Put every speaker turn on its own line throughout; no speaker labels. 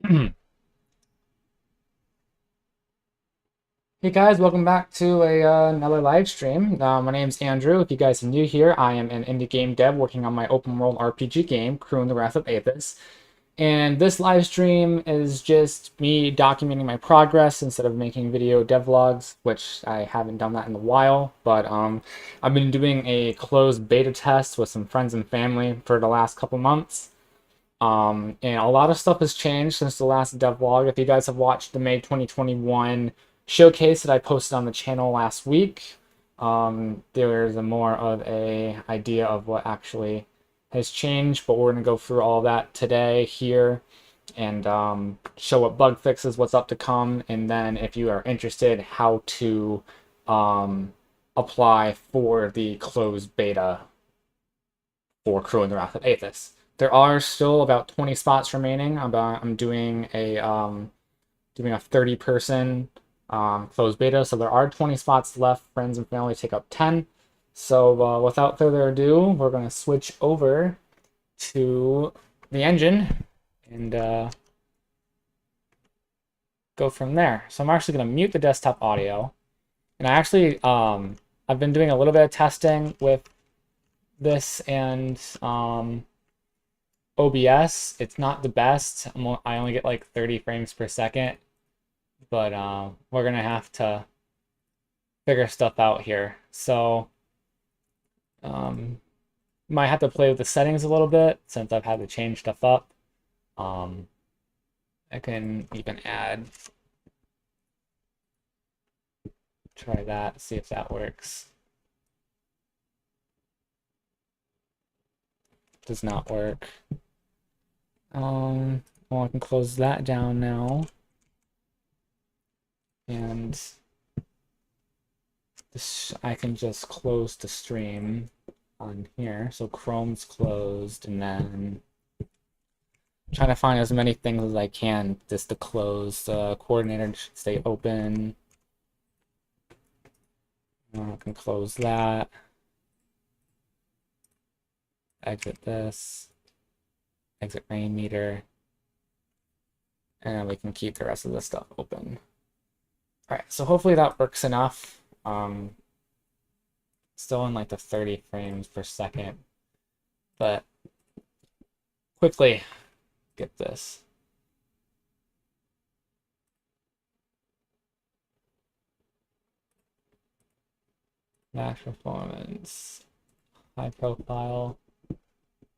Hey guys, welcome back to another live stream. My name's Andrew. If you guys are new here, I am an indie game dev working on my open world RPG game, Crewin the Wrath of Athys. And this live stream is just me documenting my progress instead of making video devlogs, which I haven't done that in a while. But I've been doing a closed beta test with some friends and family for the last couple months. And a lot of stuff has changed since the last devlog. If you guys have watched the May 2021 showcase that I posted on the channel last week, there's a more of a idea of what actually has changed, but we're going to go through all that today here and show what bug fixes, what's up to come, and then if you are interested, how to apply for the closed beta for Crew in the Wrath of Athys. There are still about 20 spots remaining. I'm doing a 30-person closed beta, so there are 20 spots left. Friends and family take up 10. So without further ado, we're going to switch over to the engine and go from there. So I'm actually going to mute the desktop audio, and I actually I've been doing a little bit of testing with this and OBS. It's not the best. I only get like 30 frames per second, but we're gonna have to figure stuff out here. So might have to play with the settings a little bit since I've had to change stuff up. I can even try that, see if that works. Does not work. Well, I can close that down now. And this, I can just close the stream on here. So Chrome's closed, and then I'm trying to find as many things as I can just to close. The coordinator should stay open. I can close that. Exit this. Exit rain meter. And we can keep the rest of this stuff open. Alright, so hopefully that works enough. Still in like the 30 frames per second. But quickly get this. Max performance. High profile.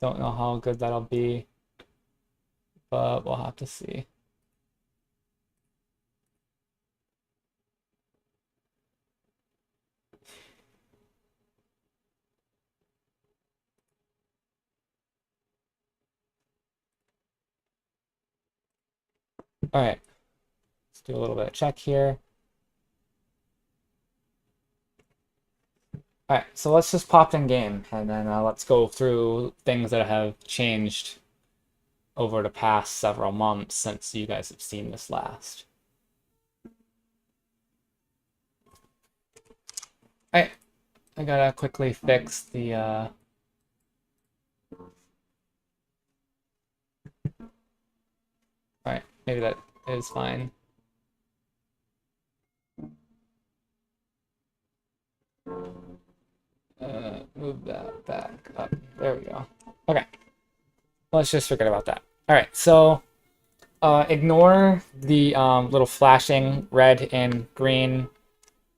Don't know how good that'll be, but we'll have to see. All right, let's do a little bit of check here. All right, so let's just pop in game, and then let's go through things that have changed over the past several months since you guys have seen this last. All right, I gotta quickly fix the all right, maybe that is fine. Move that back up. There we go. Okay. Let's just forget about that. All right, so ignore the little flashing red and green.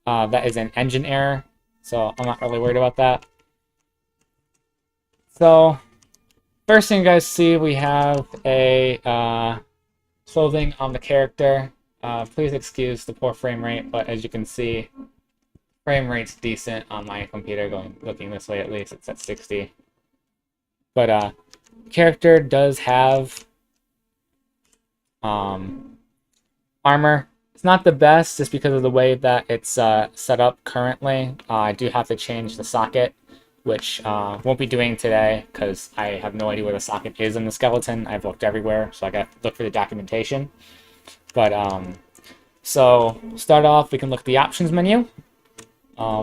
That is an engine error, so I'm not really worried about that. So first thing you guys see, we have a clothing on the character. Please excuse the poor frame rate, but as you can see, frame rate's decent on my computer looking this way. At least it's at 60. But character does have armor. It's not the best just because of the way that it's set up currently. I do have to change the socket, which won't be doing today because I have no idea where the socket is in the skeleton. I've looked everywhere, so I got to look for the documentation. But so start off, we can look at the options menu.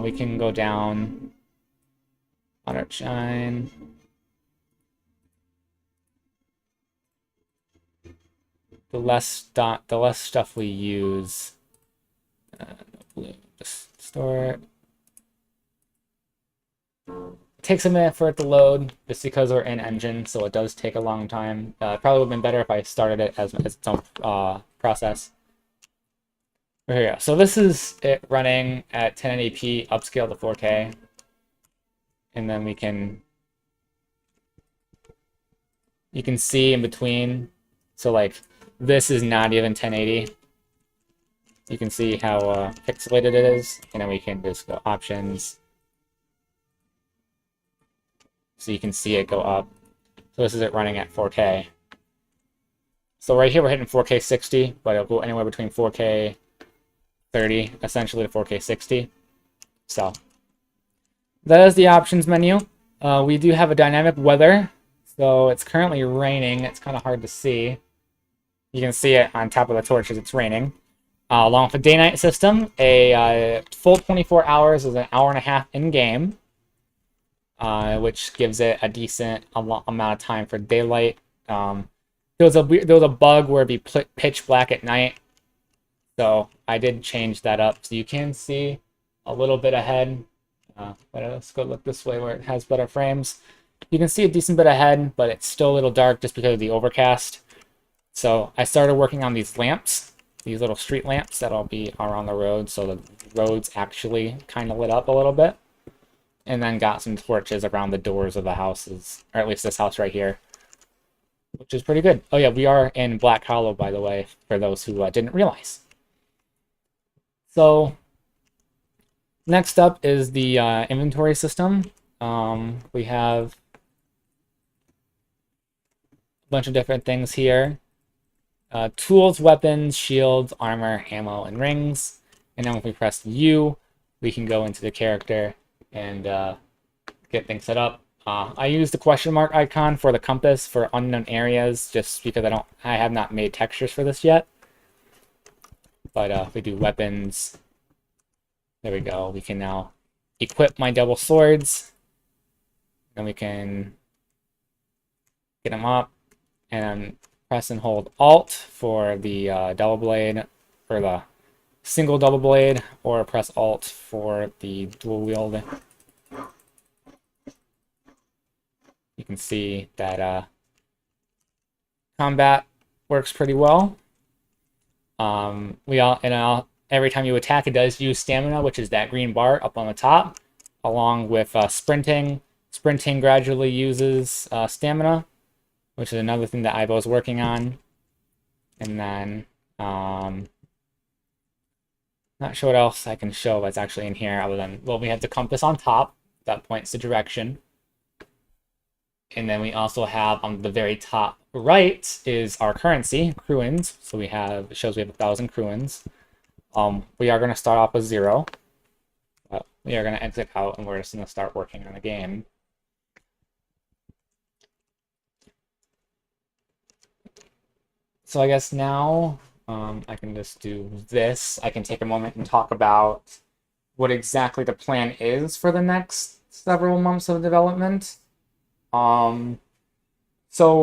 We can go down on our shine. the less stuff we use. Just store it. It takes a minute for it to load, just because we're in engine, so it does take a long time. Probably would have been better if I started it as its own process. Here we go. So this is it running at 1080p, upscale to 4K. And then you can see in between. So like this is not even 1080. You can see how pixelated it is, and then we can just go options. So you can see it go up. So this is it running at 4K. So right here we're hitting 4K 60, but it'll go anywhere between 4K 30, essentially, to 4K 60. So that is the options menu. We do have a dynamic weather. So it's currently raining. It's kind of hard to see. You can see it on top of the torches. It's raining. Along with a day-night system, a full 24 hours is an hour and a half in-game, which gives it a decent amount of time for daylight. There was a bug where it'd be pitch black at night, so I did change that up so you can see a little bit ahead. But let's go look this way where it has better frames. You can see a decent bit ahead, but it's still a little dark just because of the overcast. So I started working on these lamps, these little street lamps that'll be around the road, so the road's actually kind of lit up a little bit. And then got some torches around the doors of the houses, or at least this house right here, which is pretty good. Oh yeah, we are in Black Hollow, by the way, for those who didn't realize. So next up is the inventory system. We have a bunch of different things here. Tools, weapons, shields, armor, ammo, and rings. And then if we press U, we can go into the character and get things set up. I use the question mark icon for the compass for unknown areas, just because I have not made textures for this yet. But if we do weapons, there we go. We can now equip my double swords, and we can get them up, and press and hold Alt for the double blade, or the single double blade, or press Alt for the dual wield. You can see that combat works pretty well. Every time you attack, it does use stamina, which is that green bar up on the top, along with sprinting. Sprinting gradually uses stamina, which is another thing that I was working on. And then not sure what else I can show that's actually in here other than, well, we have the compass on top that points the direction. And then we also have on the very top right is our currency, Crewins. So it shows we have 1,000 Crewins. We are going to start off with 0. But we are going to exit out and we're just going to start working on the game. So I guess now I can just do this. I can take a moment and talk about what exactly the plan is for the next several months of development. So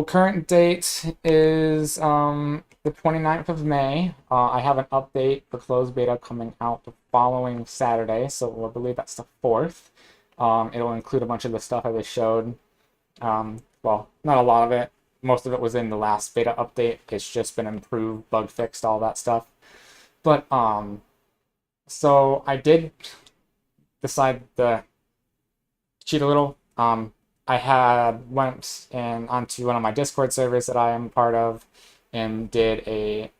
current date is the 29th of May. I have an update for closed beta coming out the following Saturday, so I believe that's the 4th. It'll include a bunch of the stuff I just showed. Well, not a lot of it. Most of it was in the last beta update. It's just been improved, bug fixed, all that stuff. But, so I did decide to cheat a little. I went onto one of my Discord servers that I am part of and did a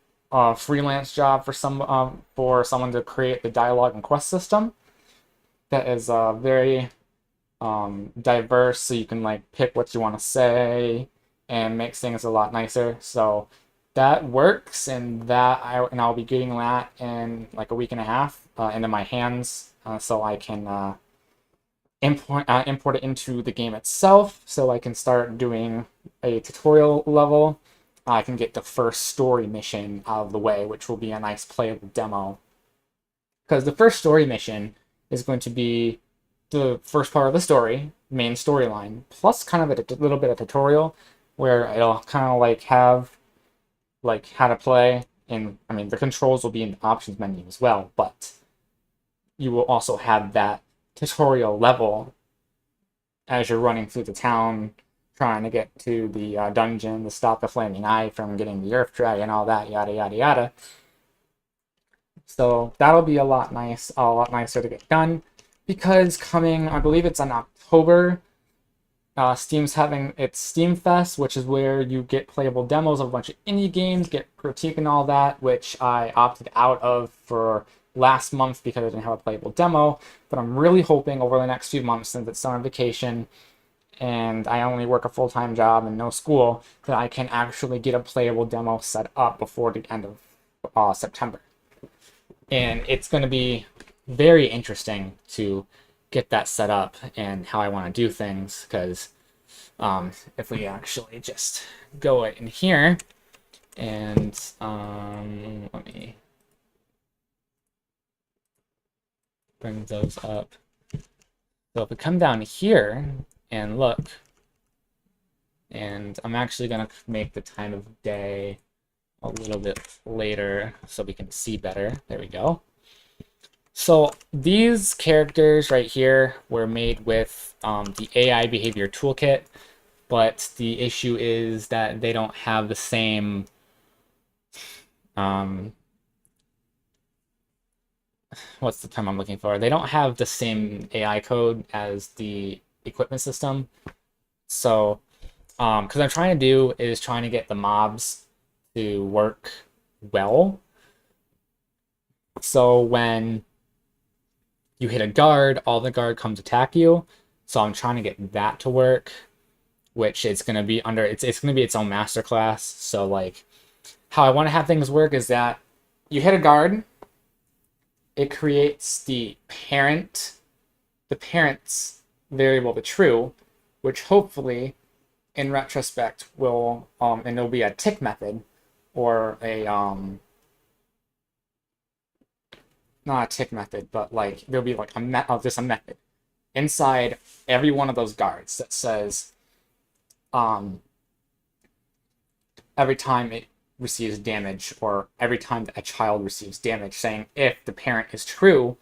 freelance job for someone to create the dialogue and quest system that is very diverse, so you can like pick what you want to say and makes things a lot nicer. So that works, and I'll be getting that in like a week and a half into my hands, so I can import it into the game itself, so I can start doing a tutorial level. I can get the first story mission out of the way, which will be a nice playable demo. Because the first story mission is going to be the first part of the story, main storyline, plus kind of a little bit of tutorial, where it'll kind of like have like how to play, and I mean the controls will be in the options menu as well, but you will also have that tutorial level as you're running through the town, trying to get to the dungeon to stop the flaming eye from getting the earth dragon, all that, yada yada yada. So that'll be a lot nicer to get done, because coming, I believe it's in October. Steam's having its Steam Fest, which is where you get playable demos of a bunch of indie games, get critique and all that, which I opted out of for last month because I didn't have a playable demo. But I'm really hoping over the next few months, since it's summer vacation and I only work a full-time job and no school, that I can actually get a playable demo set up before the end of September. And it's going to be very interesting to get that set up and how I want to do things, because if we actually just go in here and let me bring those up. So if we come down here and look, and I'm actually going to make the time of day a little bit later so we can see better. There we go. So these characters right here were made with the AI behavior toolkit, but the issue is that they don't have the same what's the term I'm looking for? They don't have the same AI code as the equipment system. So because I'm trying to do is trying to get the mobs to work well. So when you hit a guard, all the guard comes attack you. So I'm trying to get that to work, which it's going to be under, it's going to be its own masterclass. So like how I want to have things work is that you hit a guard, it creates the parent's variable to true, which hopefully in retrospect will, and there'll be a tick method or a, not a tick method, but like there'll be like just a method inside every one of those guards that says every time it receives damage, or every time that a child receives damage, saying if the parent is true,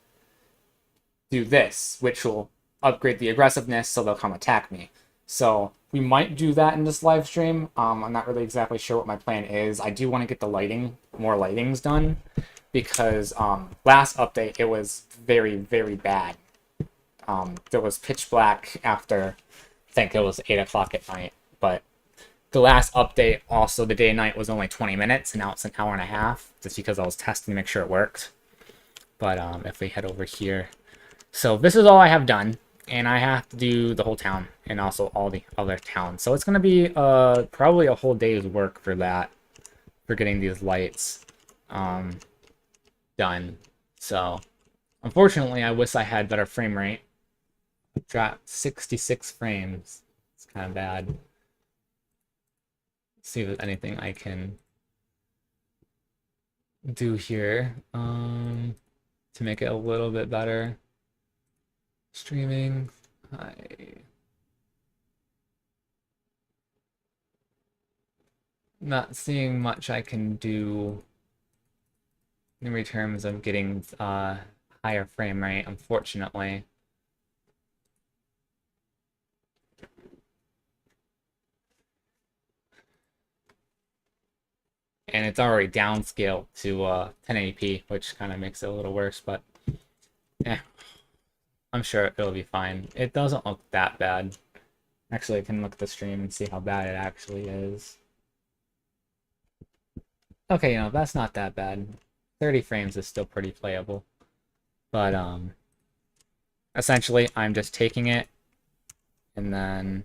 do this, which will upgrade the aggressiveness so they'll come attack me. So we might do that in this live stream. I'm not really exactly sure what my plan is. I do want to get the more lightings done, because last update it was very, very bad. There was pitch black after, I think it was 8 o'clock at night, but the last update also, the day and night was only 20 minutes, and now it's an hour and a half, just because I was testing to make sure it worked. But if we head over here, so this is all I have done, and I have to do the whole town and also all the other towns. So it's going to be probably a whole day's work for that, for getting these lights done. So unfortunately, I wish I had better frame rate. Dropped 66 frames. It's kind of bad. Let's see if there's anything I can do here to make it a little bit better. Streaming. Not seeing much I can do in terms of getting higher frame rate, unfortunately. And it's already downscaled to 1080p, which kind of makes it a little worse, but yeah, I'm sure it'll be fine. It doesn't look that bad. Actually, I can look at the stream and see how bad it actually is. Okay, that's not that bad. 30 frames is still pretty playable. But essentially, I'm just taking it and then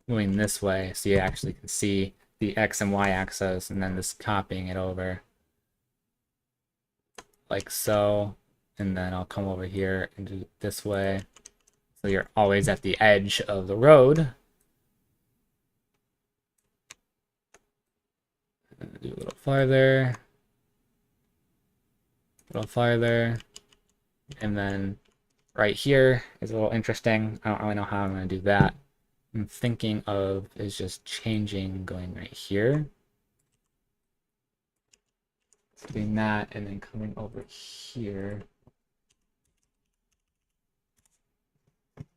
moving this way so you actually can see the X and Y axis, and then just copying it over like so, and then I'll come over here and do it this way so you're always at the edge of the road. Do a little farther, and then right here is a little interesting. I don't really know how I'm going to do that. I'm thinking of is just changing, going right here Doing that and then coming over here.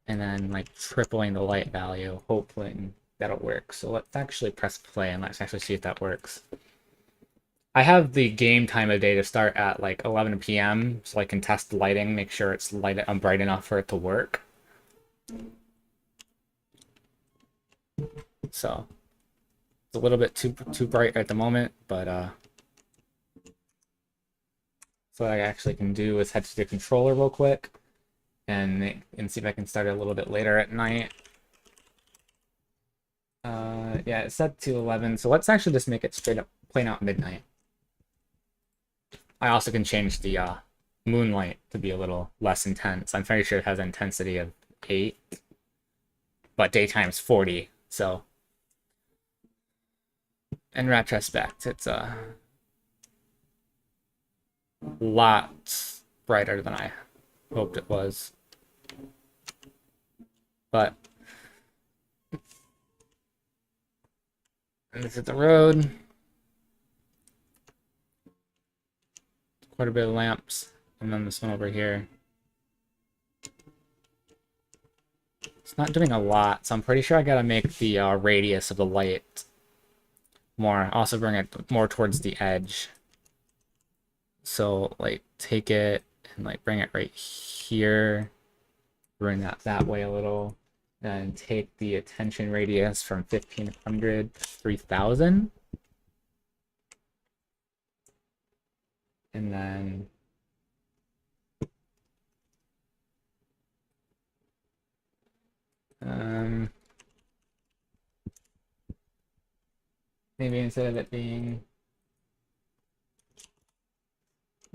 And then like tripling the light value, hopefully that'll work. So let's actually press play and let's actually see if that works. I have the game time of day to start at like 11 p.m. so I can test the lighting, make sure it's bright enough for it to work. So it's a little bit too bright at the moment, but so what I actually can do is head to the controller real quick and see if I can start it a little bit later at night. Yeah, it's set to 11, so let's actually just make it straight up plain out midnight. I also can change the moonlight to be a little less intense. I'm pretty sure it has an intensity of 8, but daytime's 40, so in retrospect, it's a lot brighter than I hoped it was. But this is the road. Quite a bit of lamps. And then this one over here. It's not doing a lot, so I'm pretty sure I gotta make the radius of the light more. Also bring it more towards the edge. So, like, take it and, like, bring it right here. Bring that way a little. Then take the attention radius from 1500 to 3000. And then maybe instead of it being,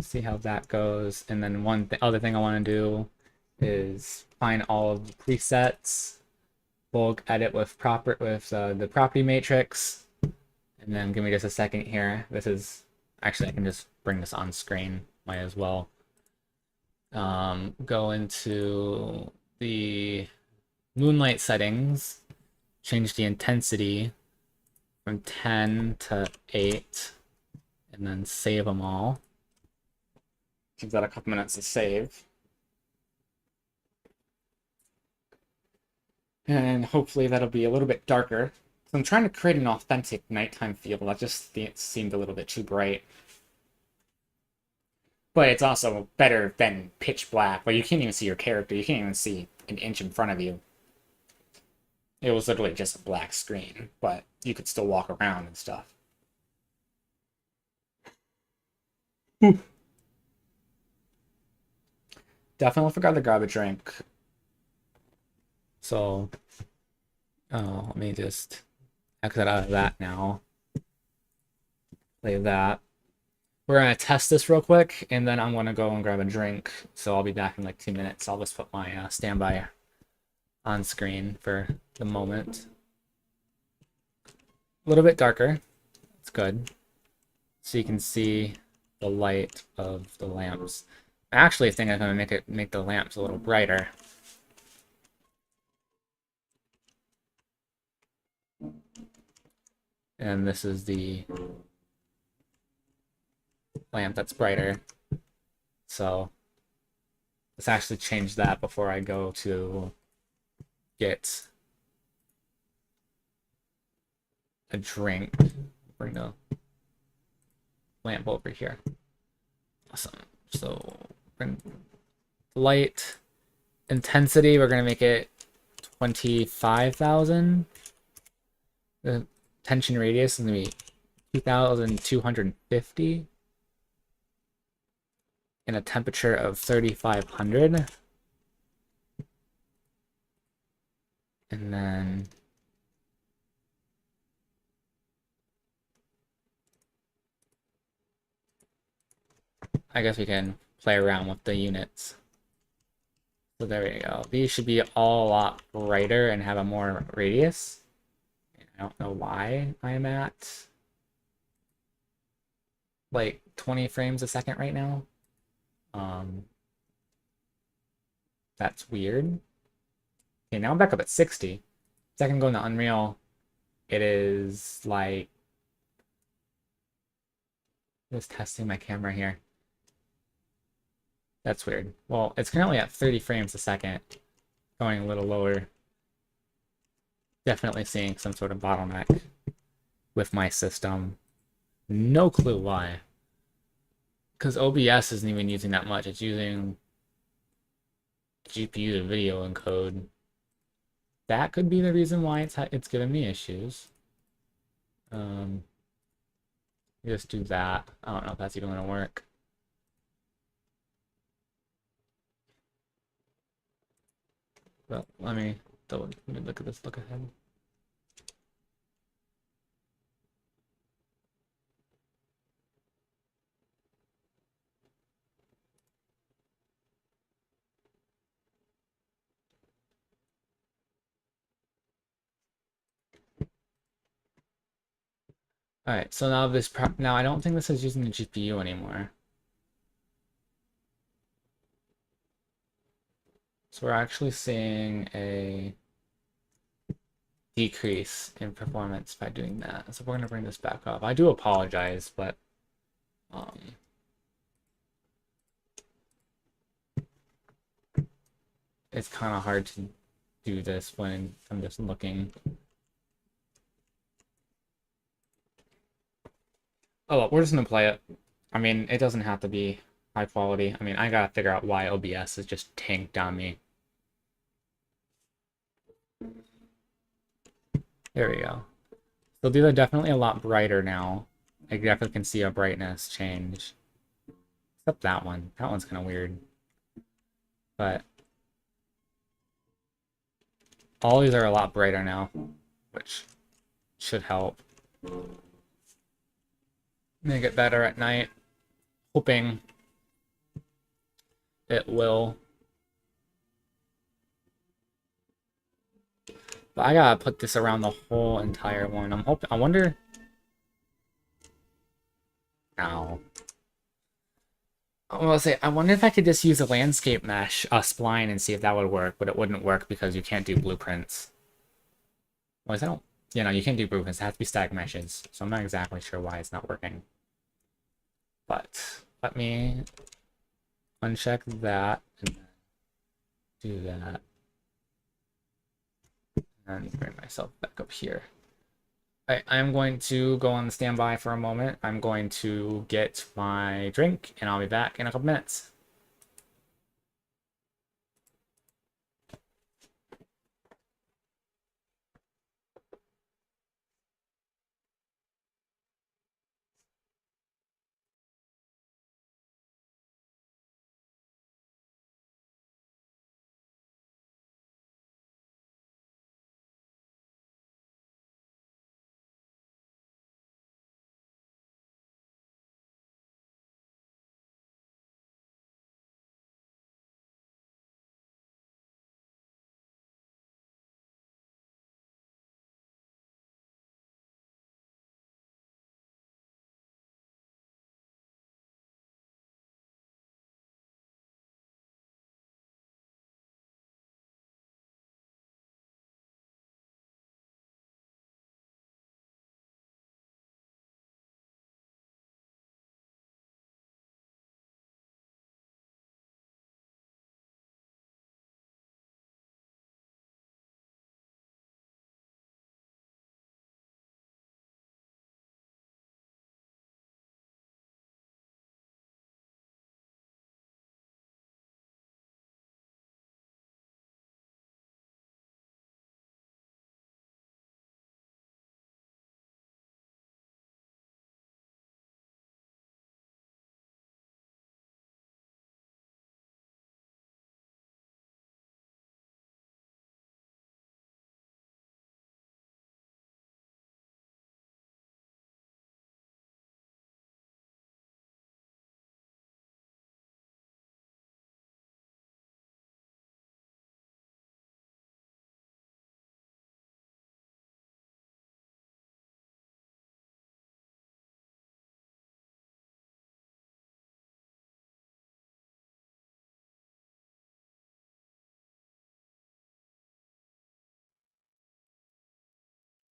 see how that goes. And then other thing I want to do is find all of the presets, bulk edit with the property matrix, and then give me just a second here. This is actually, I can just bring this on screen, might as well. Go into the moonlight settings, change the intensity from 10 to 8, and then save them all. Give that a couple minutes to save. And hopefully that'll be a little bit darker. So I'm trying to create an authentic nighttime feel. That just seemed a little bit too bright. But it's also better than pitch black, where you can't even see your character. You can't even see an inch in front of you. It was literally just a black screen, but you could still walk around and stuff. Definitely forgot to grab a drink. So, let me just exit out of that now. Play that. We're going to test this real quick, and then I'm going to go and grab a drink. So I'll be back in like 2 minutes. I'll just put my standby on screen for the moment. A little bit darker. It's good. So you can see the light of the lamps. I actually think I'm going to make the lamps a little brighter. And this is the lamp that's brighter. So let's actually change that before I go to get a drink. Bring the lamp over here. Awesome. So bring light intensity. We're gonna make it 25,000. The tension radius is gonna be 2,250. And a temperature of 3,500. And then I guess we can play around with the units. So there we go. These should be all a lot brighter and have a more radius. I don't know why I'm at like 20 frames a second right now. That's weird. Okay, now I'm back up at 60. So I can go into Unreal. It is like Just testing my camera here. That's weird. Well, it's currently at 30 frames a second, going a little lower. Definitely seeing some sort of bottleneck with my system. No clue why. Because OBS isn't even using that much. It's using GPU to video encode. That could be the reason why it's giving me issues. Just do that. I don't know if that's even going to work. But let me look at this look ahead. All right, so now I don't think this is using the GPU anymore. So we're actually seeing a decrease in performance by doing that. So we're going to bring this back up. I do apologize, but it's kind of hard to do this when I'm just looking. Oh, well, we're just going to play it. I mean, it doesn't have to be high quality. I mean, I got to figure out why OBS is just tanked on me. There we go. So these are definitely a lot brighter now. I definitely can see a brightness change. Except that one. That one's kind of weird. But all these are a lot brighter now, which should help. Make it better at night. Hoping it will. But I gotta put this around the whole entire one. I wonder. Ow. I was gonna say, I wonder if I could just use a landscape mesh, a spline, and see if that would work, but it wouldn't work because you can't do blueprints. Well, I don't. You can't do blueprints. It has to be static meshes. So I'm not exactly sure why it's not working. But let me uncheck that and do that. And bring myself back up here. I'm going to go on standby for a moment. I'm going to get my drink, and I'll be back in a couple minutes.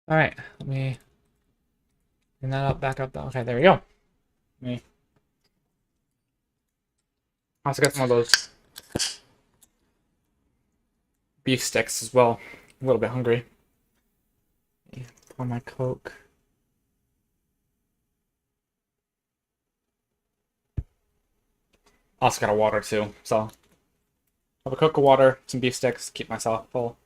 All right, let me bring that up back up. Okay, there we go. Me. I also got some of those beef sticks as well. A little bit hungry. Pour my Coke. Also got a water too, so have a Coke of water, some beef sticks, keep myself full.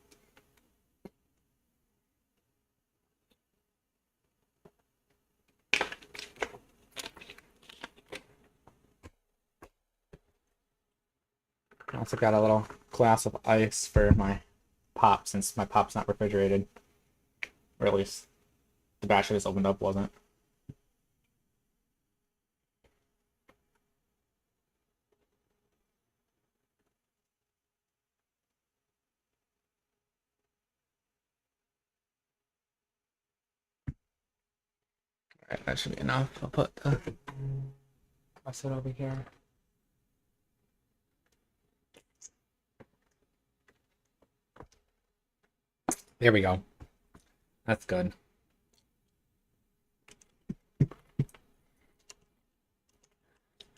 I also got a little glass of ice for my pop, since my pop's not refrigerated. Or at least the batch I just opened up wasn't. Alright, that should be enough. I'll put the it over here. There we go. That's good.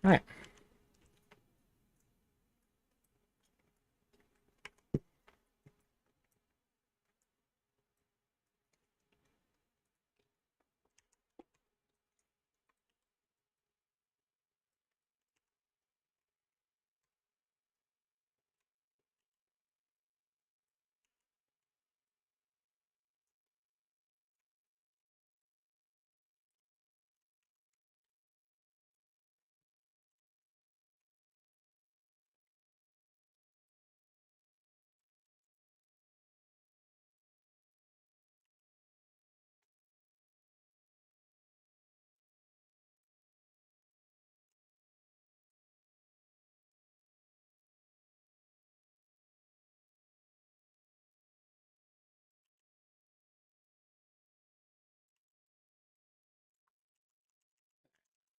Alright.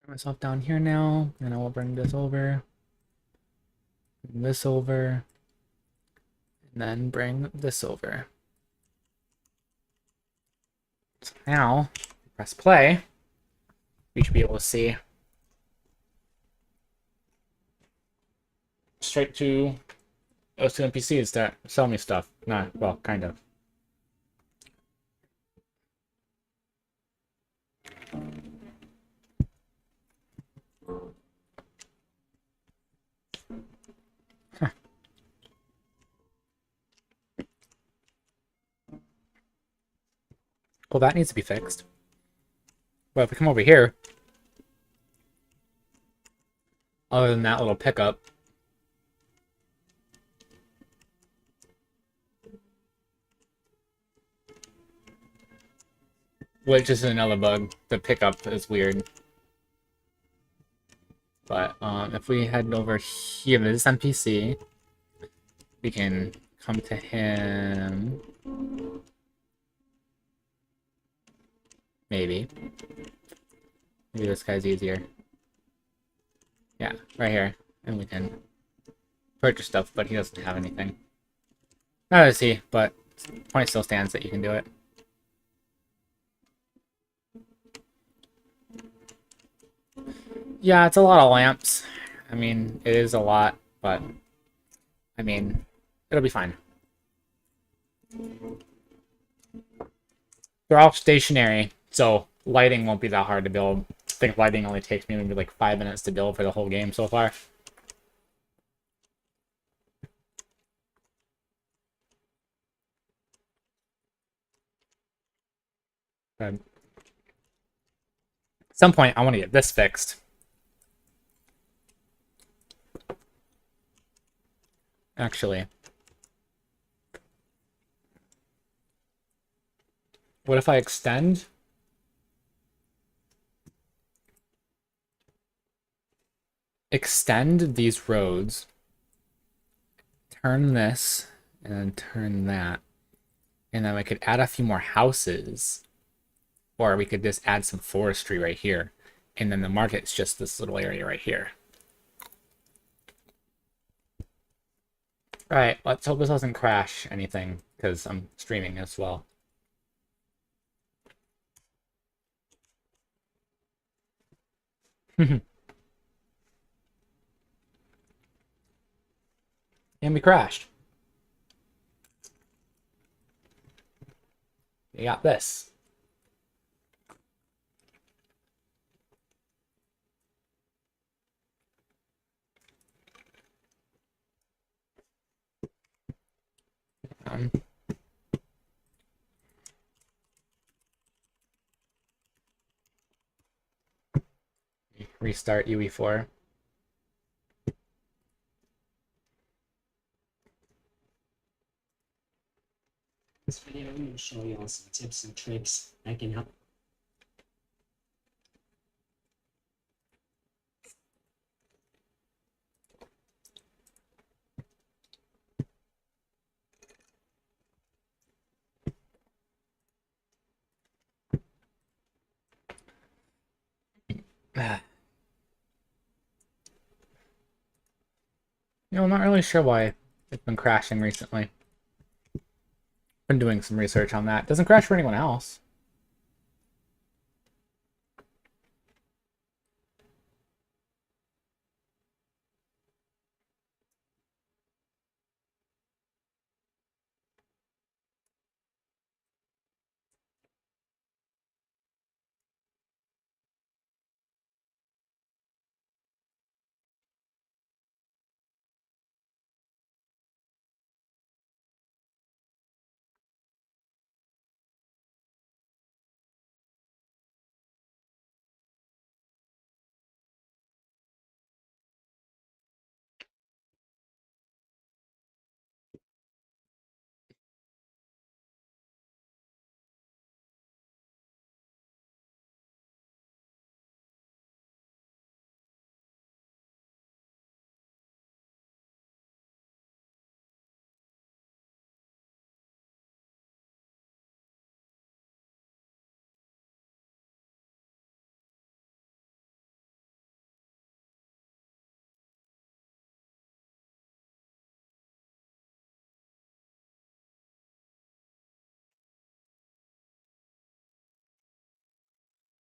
Bring myself down here now, and I will bring this over. Bring this over. And then bring this over. So now, press play. We should be able to see straight to those two NPCs that sell me stuff. Nah, well, kind of. Huh. Well, that needs to be fixed. Well, if we come over here, other than that little pickup, which is another bug, the pickup is weird. But if we head over here to this NPC, we can come to him. Maybe. Maybe this guy's easier. Yeah, right here. And we can purchase stuff, but he doesn't have anything. Not does he, but point still stands that you can do it. Yeah, it's a lot of lamps. I mean, it is a lot, but I mean, it'll be fine. They're all stationary, so lighting won't be that hard to build. I think lighting only takes me maybe like 5 minutes to build for the whole game so far. At some point, I want to get this fixed. Actually. What if I extend? Extend these roads. Turn this, and then turn that. And then we could add a few more houses. Or we could just add some forestry right here. And then the market's just this little area right here. Alright, let's hope this doesn't crash anything, because I'm streaming as well. And we crashed. You got this. Um, Restart UE4.
This video, I'm going to show you all some tips and tricks that can help.
I'm not really sure why it's been crashing recently. Been doing some research on that. Doesn't crash for anyone else.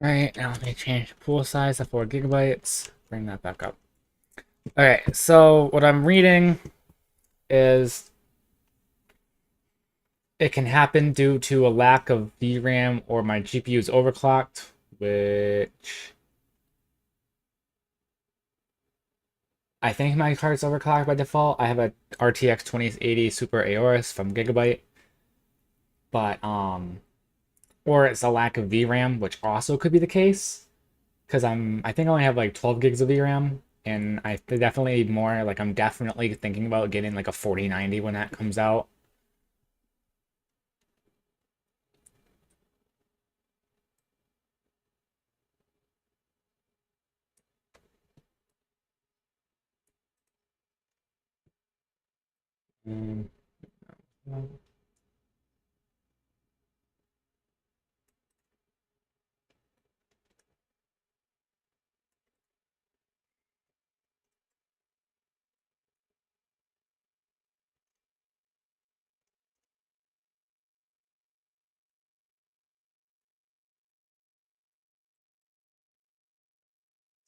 Alright, now let me change pool size to 4 gigabytes. Bring that back up. Alright, so what I'm reading is it can happen due to a lack of VRAM or my GPU is overclocked, which I think my card's overclocked by default. I have a RTX 2080 Super Aorus from Gigabyte, but or it's a lack of VRAM, which also could be the case, because I think I only have like 12 gigs of VRAM, and I definitely need more. Like I'm definitely thinking about getting like a 4090 when that comes out. Um,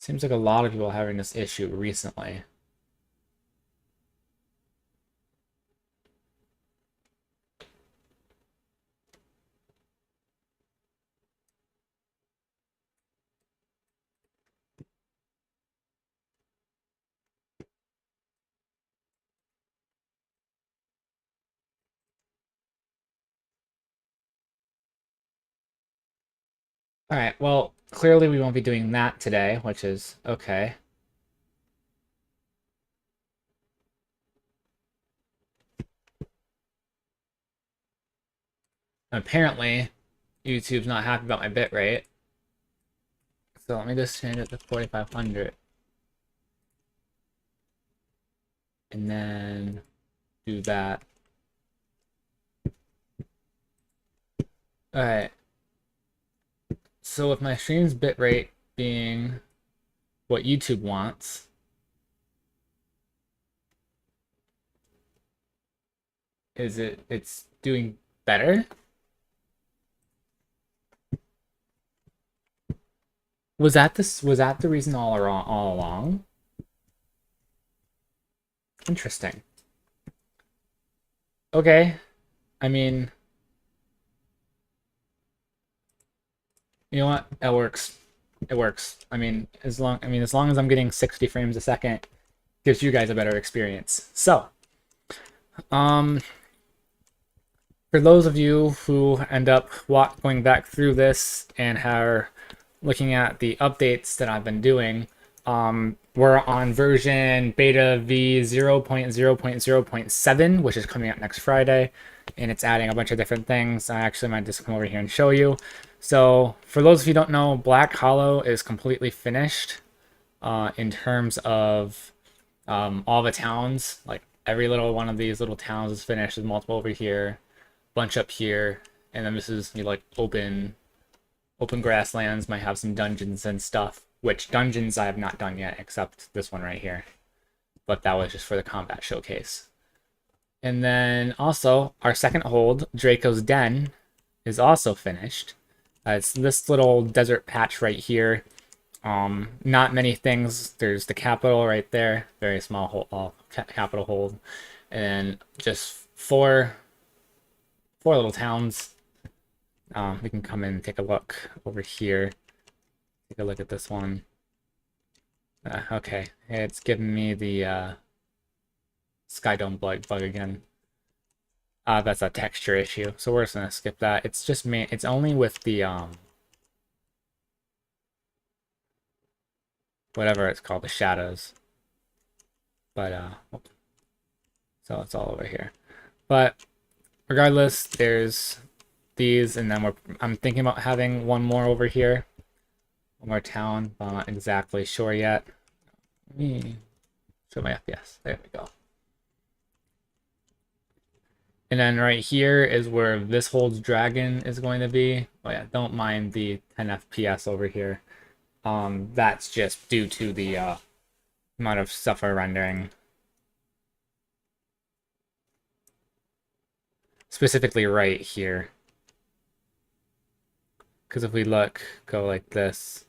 Seems like a lot of people are having this issue recently. All right, well, clearly we won't be doing that today, which is okay. Apparently, YouTube's not happy about my bitrate. So let me just change it to 4500. And then do that. Alright. So with my stream's bitrate being what YouTube wants, it's doing better? Was that this? Was that the reason all along? Interesting. Okay. I mean, you know what? That works. It works. As long as I'm getting 60 frames a second, gives you guys a better experience. So, um, for those of you who end up going back through this and are looking at the updates that I've been doing, we're on version beta v 0.0.0.7, which is coming out next Friday, and it's adding a bunch of different things. I actually might just come over here and show you. So for those of you who don't know, Black Hollow is completely finished in terms of all the towns. Like every little one of these little towns is finished. There's multiple over here, bunch up here, and then this is like open grasslands. Might have some dungeons and stuff, which dungeons I have not done yet, except this one right here. But that was just for the combat showcase. And then also our second hold, Draco's Den, is also finished. It's this little desert patch right here. Not many things. There's the capital right there, very small hold, capital hold, and just four little towns. We can come in and take a look over here. Take a look at this one. Okay, it's giving me the Skydome bug again. That's a texture issue, so we're just gonna skip that. It's just it's only with the whatever it's called, the shadows. But so it's all over here. But regardless, there's these, and then I'm thinking about having one more over here, one more town, but I'm not exactly sure yet. Let me show my FPS. There we go. And then right here is where this holds dragon is going to be. Oh yeah, don't mind the 10 FPS over here. That's just due to the amount of stuff we're rendering. Specifically right here. Because if we go like this.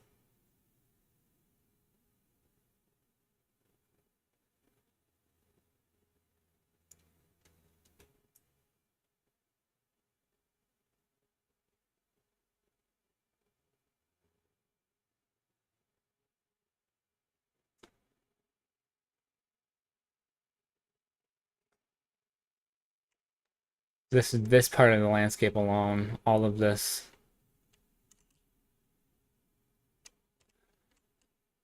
This part of the landscape alone, all of this.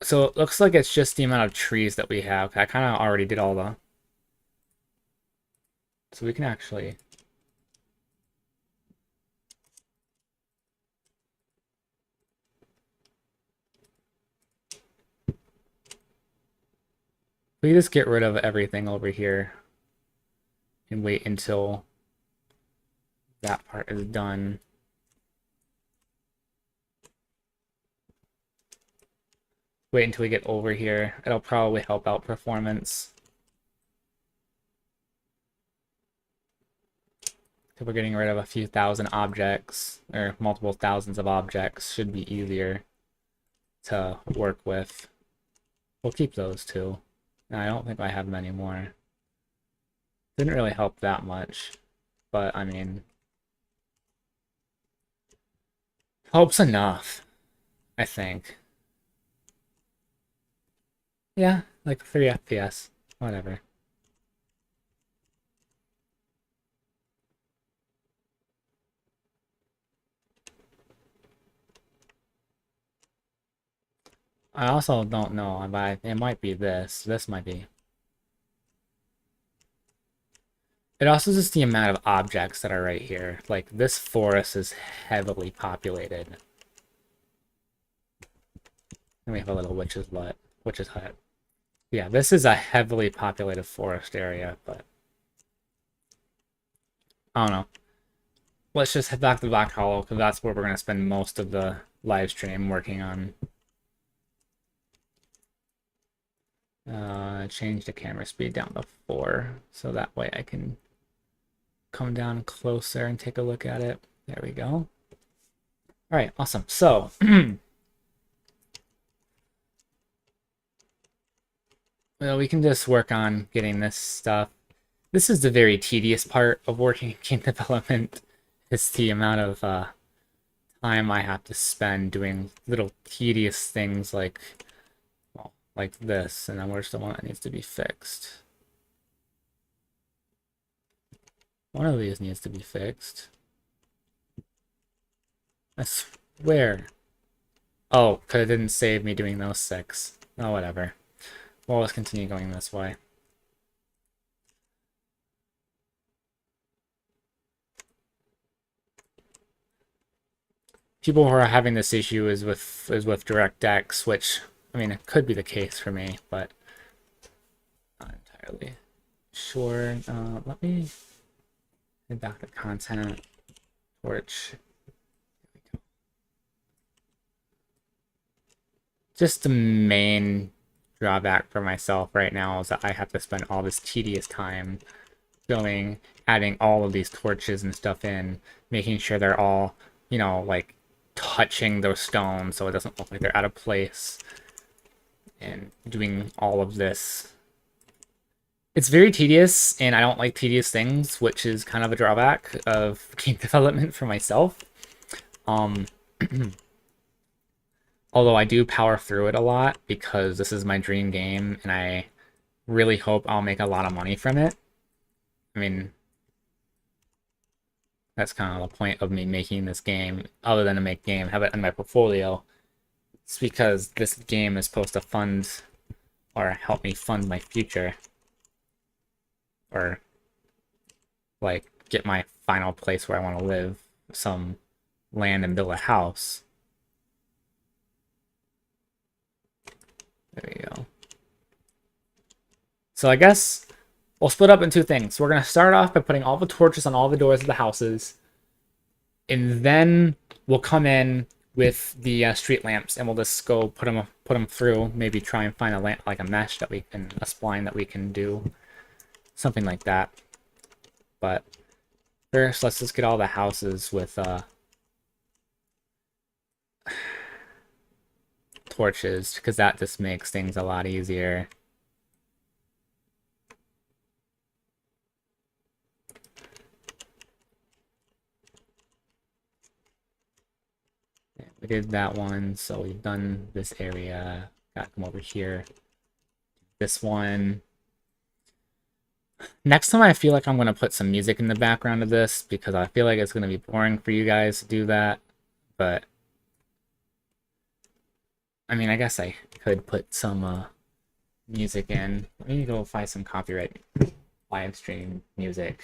So it looks like it's just the amount of trees that we have. I kind of already did all the... So we can actually... We just get rid of everything over here and wait until that part is done. Wait until we get over here. It'll probably help out performance. If we're getting rid of a few thousand objects, or multiple thousands of objects, should be easier to work with. We'll keep those too. I don't think I have many more. Didn't really help that much, but I mean, helps enough, I think. Yeah, like 3 FPS, whatever. I also don't know, but it might be this. This might be. It also is just the amount of objects that are right here. Like, this forest is heavily populated. And we have a little witch's hut. Yeah, this is a heavily populated forest area, but... I don't know. Let's just head back to Black Hollow, because that's where we're going to spend most of the live stream working on. Change the camera speed down to 4, so that way I can come down closer and take a look at it. There we go. All right, awesome. So Well, we can just work on getting this stuff. This is the very tedious part of working in game development. It's the amount of time I have to spend doing little tedious things like, well, like this, and then where's the one that needs to be fixed? One of these needs to be fixed. I swear. Oh, because it didn't save me doing those 6. Oh, whatever. Well, let's continue going this way. People who are having this issue is with DirectX, which, I mean, it could be the case for me, but not entirely sure. Let me head back to content, torch. Just the main drawback for myself right now is that I have to spend all this tedious time going, adding all of these torches and stuff in, making sure they're all, you know, like touching those stones so it doesn't look like they're out of place, and doing all of this. It's very tedious, and I don't like tedious things, which is kind of a drawback of game development for myself. Although I do power through it a lot because this is my dream game, and I really hope I'll make a lot of money from it. I mean, that's kind of the point of me making this game, other than to make game, have it in my portfolio. It's because this game is supposed to fund, or help me fund my future. Or, like, get my final place where I want to live, some land and build a house. There you go. So I guess we'll split up in 2 things. We're going to start off by putting all the torches on all the doors of the houses. And then we'll come in with the street lamps, and we'll just go put them through. Maybe try and find a lamp, like a mesh that we can, a spline that we can do. Something like that. But first, let's just get all the houses with torches, because that just makes things a lot easier. We did that one, so we've done this area. Gotta come over here. This one. Next time I feel like I'm going to put some music in the background of this, because I feel like it's going to be boring for you guys to do that. But I mean, I guess I could put some music in. Let me go find some copyright live stream music.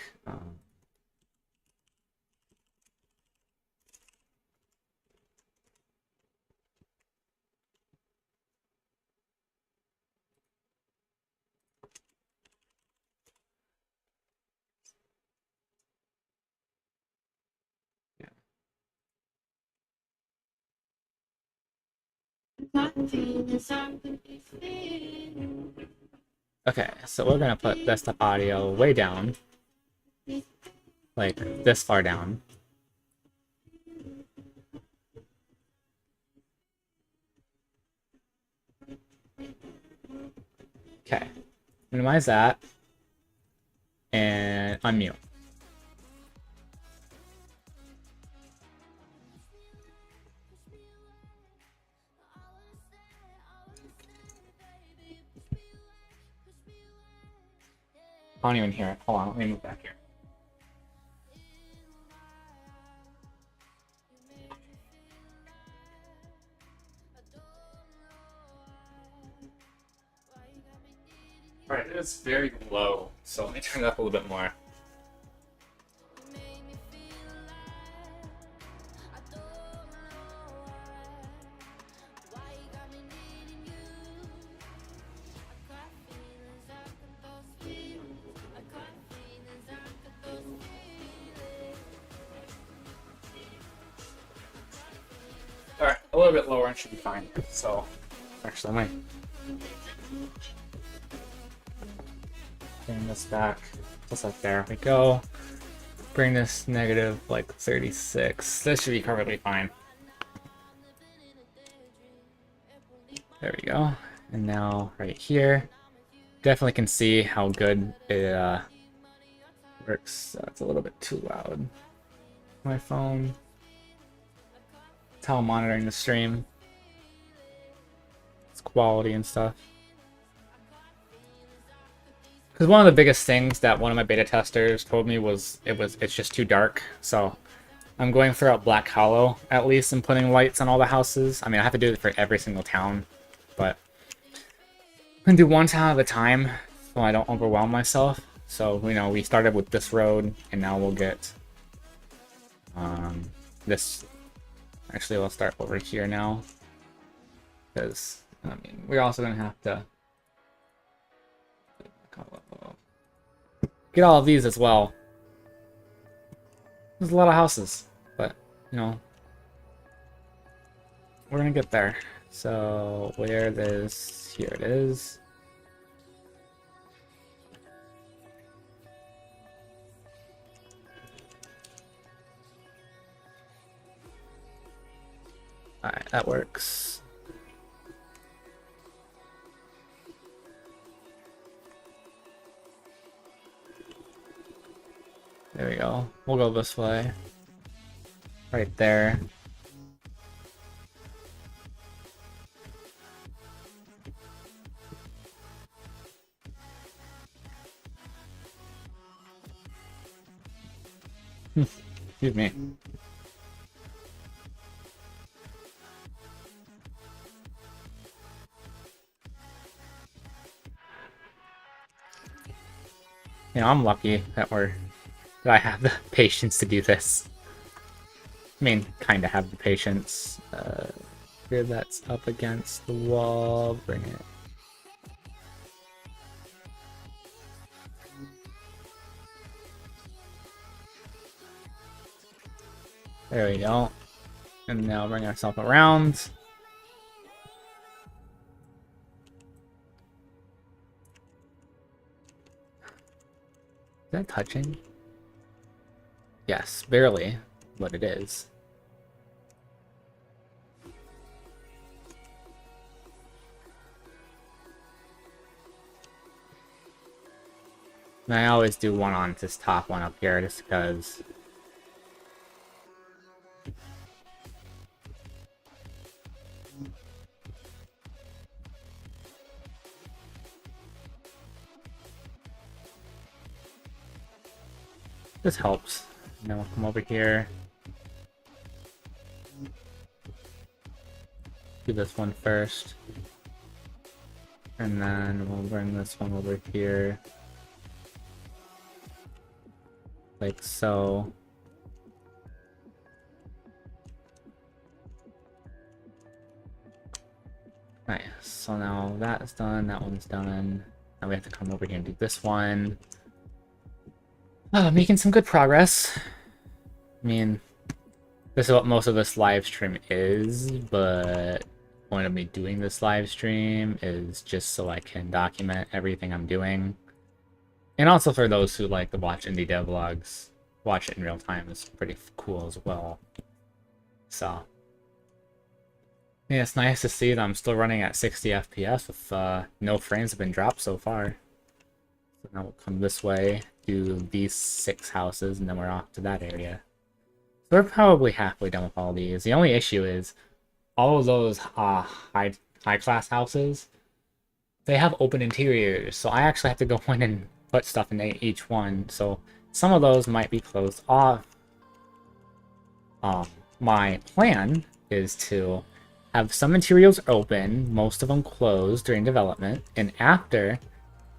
Okay, so we're gonna put desktop audio way down, like this far down. Okay, minimize that, and unmute. I don't even hear it. Hold on, let me move back here. Alright, it's very low, so let me turn it up a little bit more. Alright, a little bit lower and should be fine. So, actually, I might bring this back just like there we go. Bring this negative like 36. This should be perfectly fine. There we go. And now right here, definitely can see how good it works. It's a little bit too loud. My phone. That's how I'm monitoring the stream. It's quality and stuff. Because one of the biggest things that one of my beta testers told me was it's just too dark. So I'm going throughout Black Hollow at least and putting lights on all the houses. I mean, I have to do it for every single town, but I'm gonna do one town at a time so I don't overwhelm myself. So, you know, we started with this road and now we'll get this. Actually, we'll start over here now because I mean, we're also gonna have to get all of these as well. There's a lot of houses, but you know, we're gonna get there. So where this, here it is. Alright, that works. There we go. We'll go this way. Right there. Excuse me. You know, I'm lucky that I have the patience to do this. I mean, kind of have the patience. Here, that's up against the wall. Bring it. There we go. And now bring ourselves around. Is that touching? Yes, barely, but it is. And I always do one on this top one up here just because. This helps. And then we'll come over here. Do this one first. And then we'll bring this one over here. Like so. Nice. So now that's done, that one's done. Now we have to come over here and do this one. Making some good progress. I mean, this is what most of this live stream is, but the point of me doing this live stream is just so I can document everything I'm doing. And also for those who like to watch indie devlogs, watch it in real time is pretty cool as well. So, yeah, it's nice to see that I'm still running at 60 FPS with no frames have been dropped so far. So now we'll come this way, do these 6 houses, and then we're off to that area. So we're probably halfway done with all these. The only issue is all of those high class houses, they have open interiors. So I actually have to go in and put stuff in each one. So some of those might be closed off. My plan is to have some interiors open, most of them closed during development, and after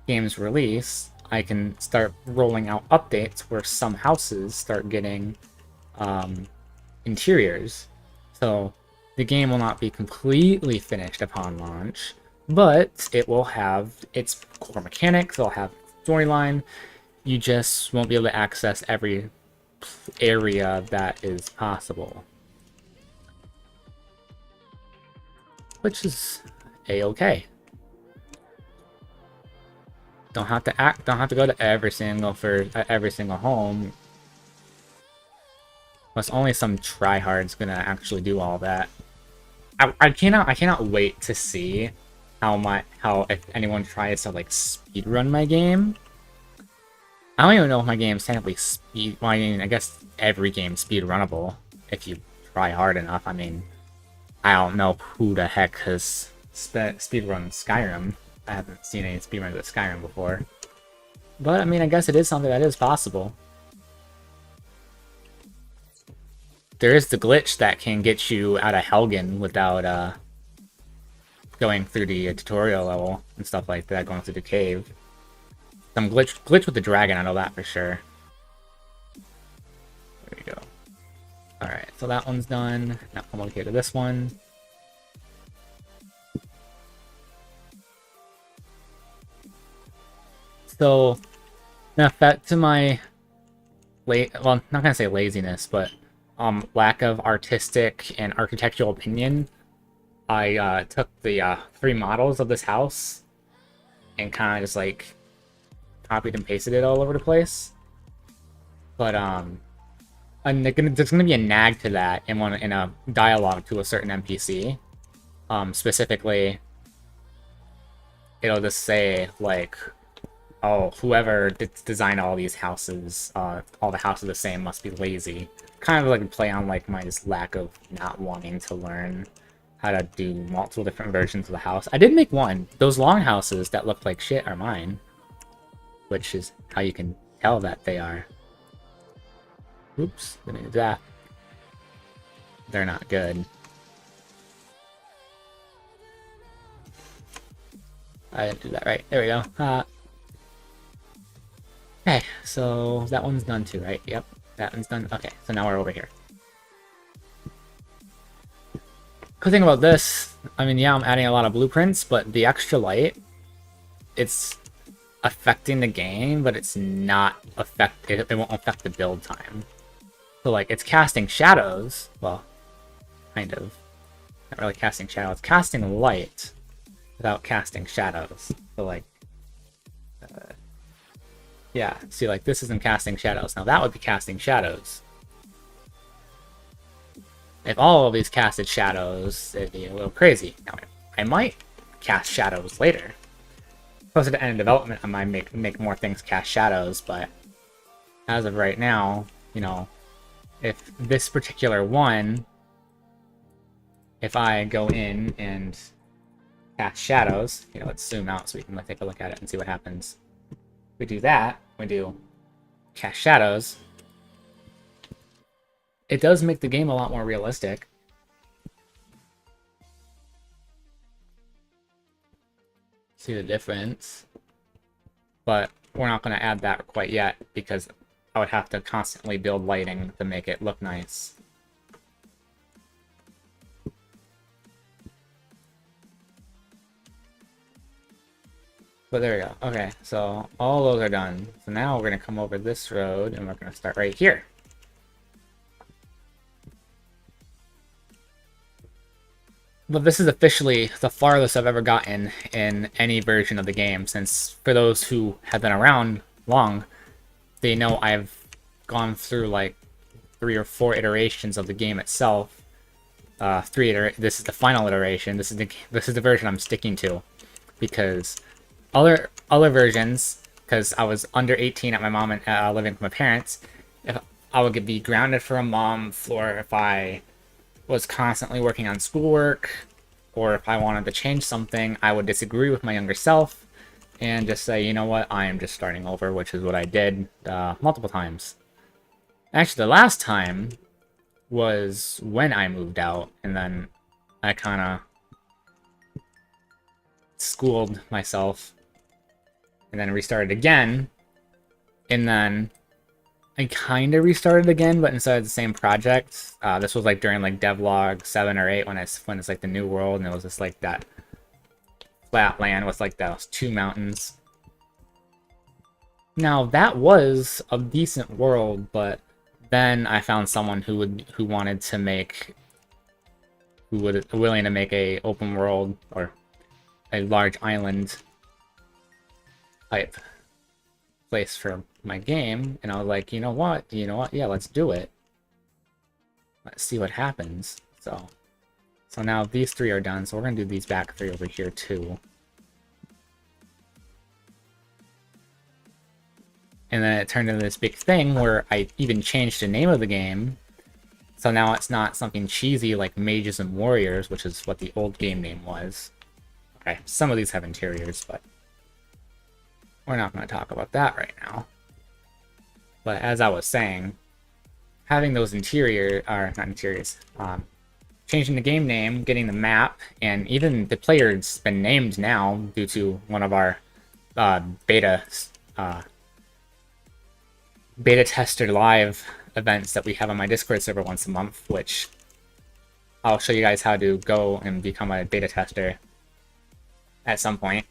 game's release, I can start rolling out updates where some houses start getting interiors. So the game will not be completely finished upon launch, but it will have its core mechanics, it'll have storyline. You just won't be able to access every area that is possible. Which is a-okay. Don't have to go to every single home. Plus only some tryhard's gonna actually do all that. I cannot wait to see how if anyone tries to like speedrun my game. I don't even know if my game's technically speed. Well, I mean, I guess every game's speed runnable if you try hard enough. I mean, I don't know who the heck has speedrun Skyrim. I haven't seen any speedruns of Skyrim before. But, I mean, I guess it is something that is possible. There is the glitch that can get you out of Helgen without going through the tutorial level and stuff like that, going through the cave. Some glitch with the dragon, I know that for sure. There we go. Alright, so that one's done. Now I'm okay to this one. So, in effect to my well, not gonna say laziness, but lack of artistic and architectural opinion, I took the 3 models of this house and kind of just like copied and pasted it all over the place. But and there's gonna be a nag to that in a dialogue to a certain NPC. Specifically, it'll just say like, "Oh, whoever designed all these houses, all the houses the same, must be lazy." Kind of like play on like my just lack of not wanting to learn how to do multiple different versions of the house. I did make one. Those long houses that look like shit are mine, which is how you can tell that they are. Oops, didn't do that. They're not good. I didn't do that right. There we go. Okay, so that one's done too, right? Yep, that one's done. Okay, so now we're over here. Good thing about this, I mean, yeah, I'm adding a lot of blueprints, but the extra light, it's affecting the game, but it's not it won't affect the build time. So like, it's casting shadows, well, kind of. Not really casting shadows, it's casting light without casting shadows. So like, yeah, see, like, this isn't casting shadows. Now that would be casting shadows. If all of these casted shadows, it'd be a little crazy. Now, I might cast shadows later. Closer to end of development, I might make more things cast shadows, but as of right now, you know, if this particular one, if I go in and cast shadows, you know, let's zoom out so we can take a look at it and see what happens. If we do that, we do cast shadows, it does make the game a lot more realistic. See the difference? But we're not going to add that quite yet because I would have to constantly build lighting to make it look nice. But there we go. Okay, so all those are done. So now we're going to come over this road and we're going to start right here. But this is officially the farthest I've ever gotten in any version of the game, since for those who have been around long, they know I've gone through like 3 or 4 iterations of the game itself. This is the final iteration. This is the version I'm sticking to, because other versions, because I was under 18 at my mom and living with my parents, if I would be grounded for a month, or if I was constantly working on schoolwork, or if I wanted to change something, I would disagree with my younger self and just say, you know what, I am just starting over, which is what I did multiple times. Actually, the last time was when I moved out, and then I kind of schooled myself and then restarted again, and then I kind of restarted again, but inside of the same project. This was like during like devlog 7 or 8 when it's like the new world, and it was just like that flat land with like those 2 mountains. Now that was a decent world, but then I found someone who wanted to make, willing to make a open world or a large island type place for my game, and I was like, you know what, yeah, let's do it. Let's see what happens. So now these 3 are done, so we're gonna do these back 3 over here too. And then it turned into this big thing where I even changed the name of the game. So now it's not something cheesy like Mages and Warriors, which is what the old game name was. Okay, some of these have interiors, but we're not going to talk about that right now. But as I was saying, having those changing the game name, getting the map, and even the player's been named now due to one of our beta tester live events that we have on my Discord server once a month, which I'll show you guys how to go and become a beta tester at some point.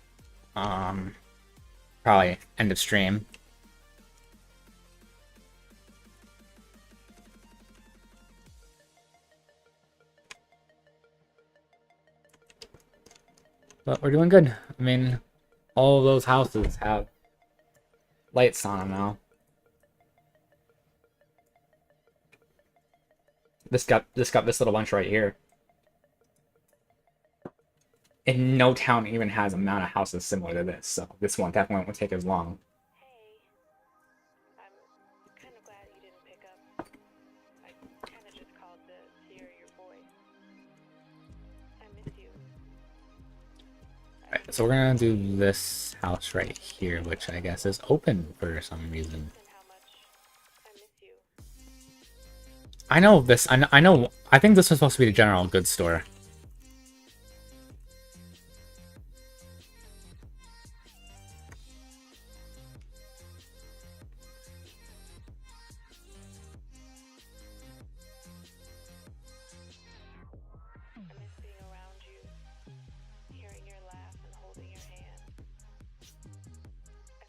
Probably end of stream. But we're doing good. I mean, all of those houses have lights on them now. This got this little bunch right here. And no town even has amount of houses similar to this, so this one definitely won't take as long.
Hey, I'm kind of glad you didn't pick up. I kind of just called to hear your voice. I miss you.
Alright, so we're gonna do this house right here, which I guess is open for some reason.
And how much I miss you.
I know this. I know. I think this was supposed to be the general goods store.
I miss being around you, hearing your laugh and holding your hand.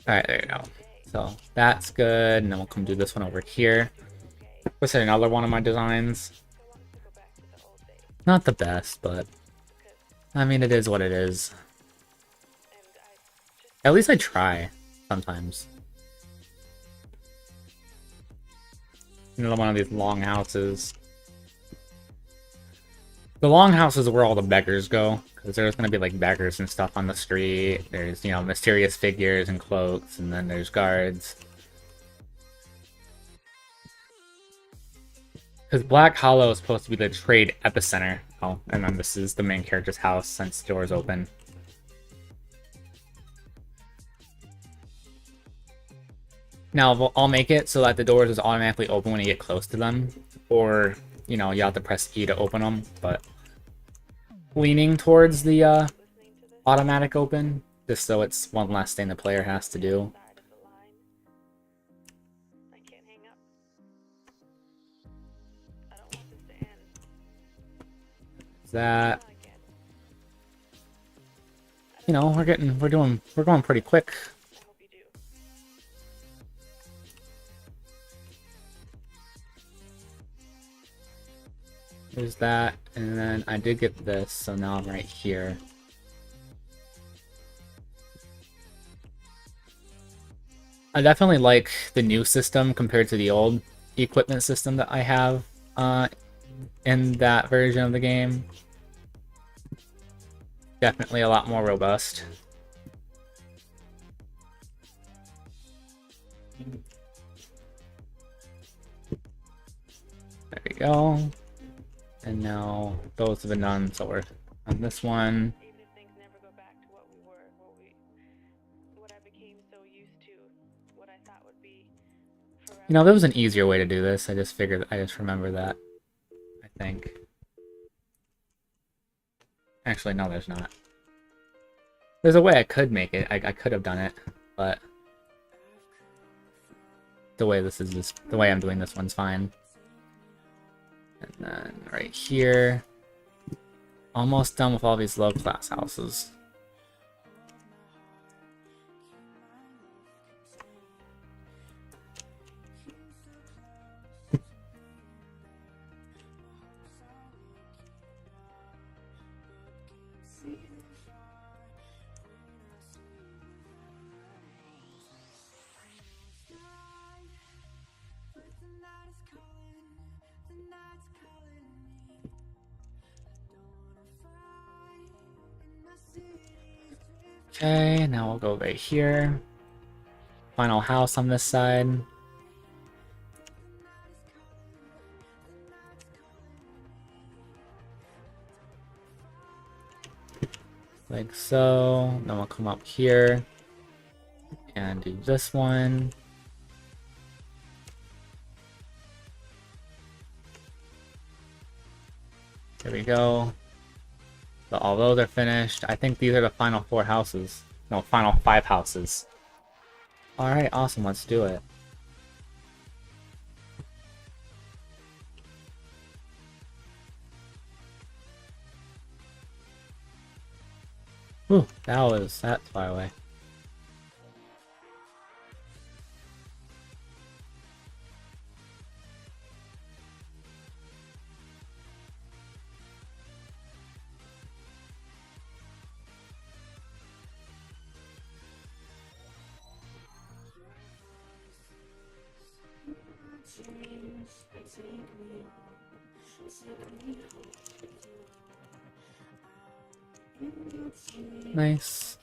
Alright, there you go. So that's good, and then we'll come do this one over here.
Okay,
This is another one of my designs.
I want us to go back to the old days.
Not the best, but I mean, it is what it is.
And I just
At least I try sometimes. Another one of these long houses. The long houses are where all the beggars go, because there's gonna be like beggars and stuff on the street. There's, you know, mysterious figures and cloaks, and then there's guards. Because Black Hollow is supposed to be the trade epicenter. Oh, and then this is the main character's house since the door is open. Now, I'll make it so that the doors is automatically open when you get close to them. Or, you know, you have to press E to open them, but leaning towards the
listening to this
automatic open, just so it's one less thing the player has to do.
side of the line. I can't hang up. I don't want this to end.
That,
Not again.
you know, we're going pretty quick.
I hope you do.
There's that, and then I did get this, so now I'm right here. I definitely like the new system compared to the old equipment system that I have in that version of the game. Definitely a lot more robust. There we go. And now those have been done, so we're on this one.
Even if things never go back to what we were, what I became so used to, what I thought would be forever.
You know, there was an easier way to do this. I just remember that. I think. Actually, no, there's not. There's a way I could make it. I could have done it, but the way the way I'm doing this one's fine. And then right here, almost done with all these low class houses. Okay, now we'll go right here. Final house on this side. Like so. Then we'll come up here and do this one. There we go. So although they're finished, I think these are the final 4 houses. No, final 5 houses. Alright, awesome, let's do it. Whew, that's far away. Nice.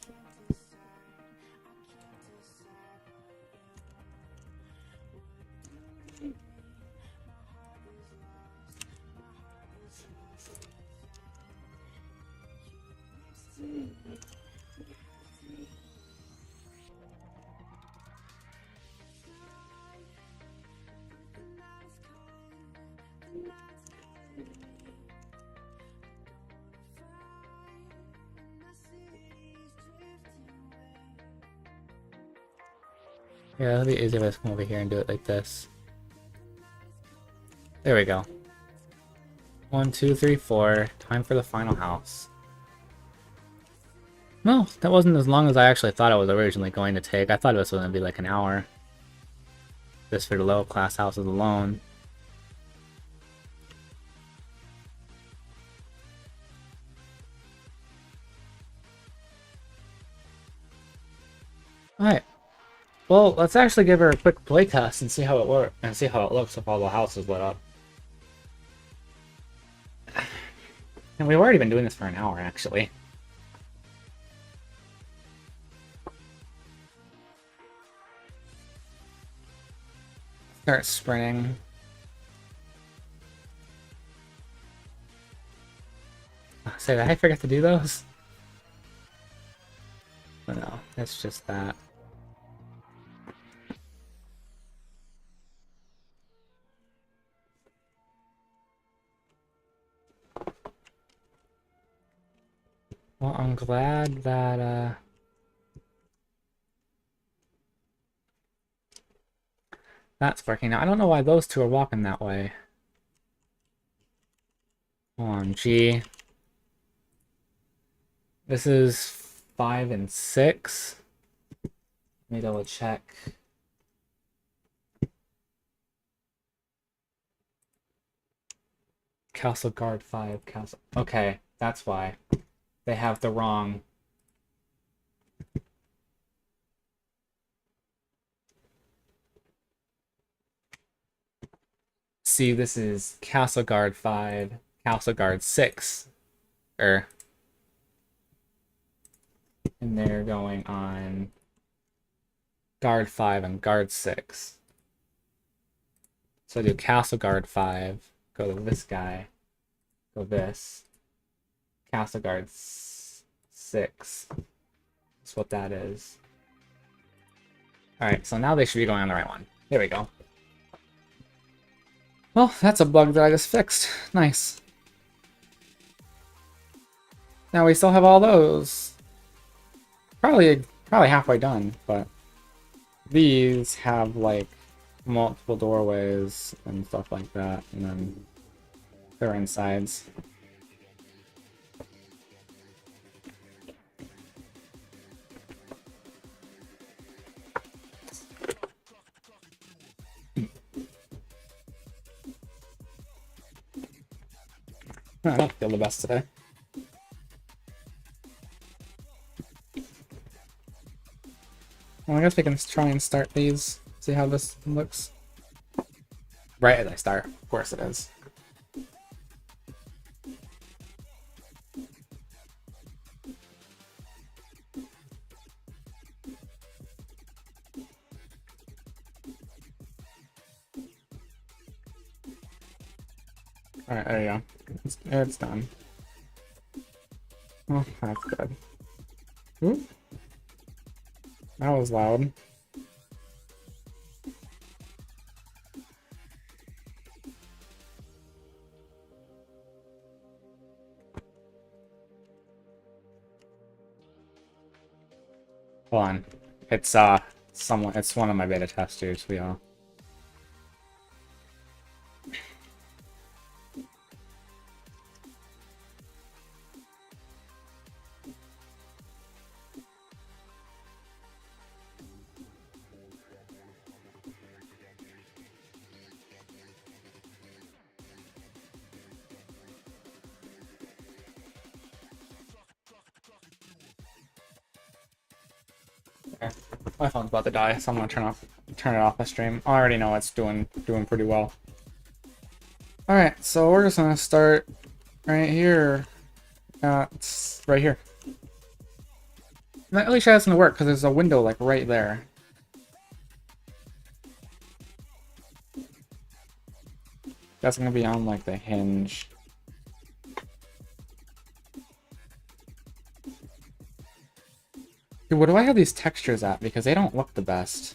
Yeah, it'll be easier if I just come over here and do it like this. There we go. 1, 2, 3, 4. Time for the final house. No, that wasn't as long as I actually thought it was originally going to take. I thought this was going to be like an hour. Just for the low class houses alone. Alright. Well, let's actually give her a quick playtest and see how it works and see how it looks if all the houses lit up. And we've already been doing this for an hour, actually. Start sprinting. Say, did I forget to do those? Oh, no, it's just that. Well, I'm glad that, that's working now. I don't know why those two are walking that way. OMG. This is 5 and 6. Let me double check. Castle Guard 5, Castle... Okay, that's why. They have the wrong... See, this is Castle Guard 5, Castle Guard 6. And they're going on Guard 5 and Guard 6. So I do Castle Guard 5, go to this guy, go this. Castle Guard 6. That's what that is. Alright, so now they should be going on the right one. There we go. Well, that's a bug that I just fixed. Nice. Now we still have all those. Probably halfway done, but these have like multiple doorways and stuff like that, and then they're insides. I don't feel the best today. Well, I guess we can try and start these, see how this looks. Right as I start, of course it is. Alright, there you go. It's done. Oh, that's good. Ooh. That was loud. Hold on. It's it's one of my beta testers, Leo. Okay. My phone's about to die, so I'm gonna turn it off the stream. I already know it's doing pretty well. Alright, so we're just gonna start right here. It's right here. I'm not really sure that's gonna work because there's a window like right there. That's gonna be on like the hinge. Dude, where do I have these textures at? Because they don't look the best.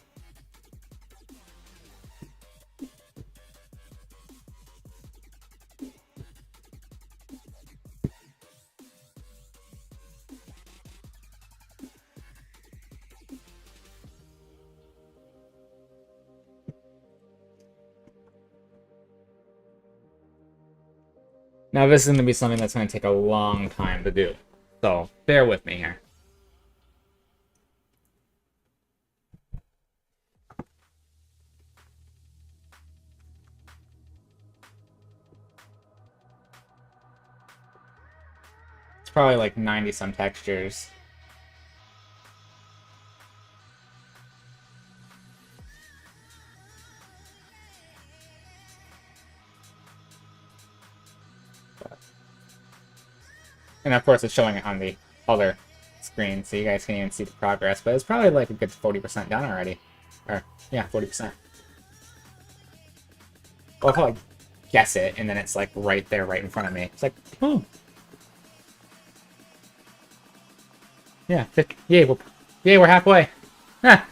Now this is going to be something that's going to take a long time to do. So, bear with me here. It's probably like 90 some textures. And of course it's showing it on the other screen, so you guys can even see the progress, but it's probably like a good 40% done already. Or, yeah, 40%. Well, I'll probably guess it, and then it's like right there, right in front of me. It's like, oh. Yeah, yay, we're halfway. Ah.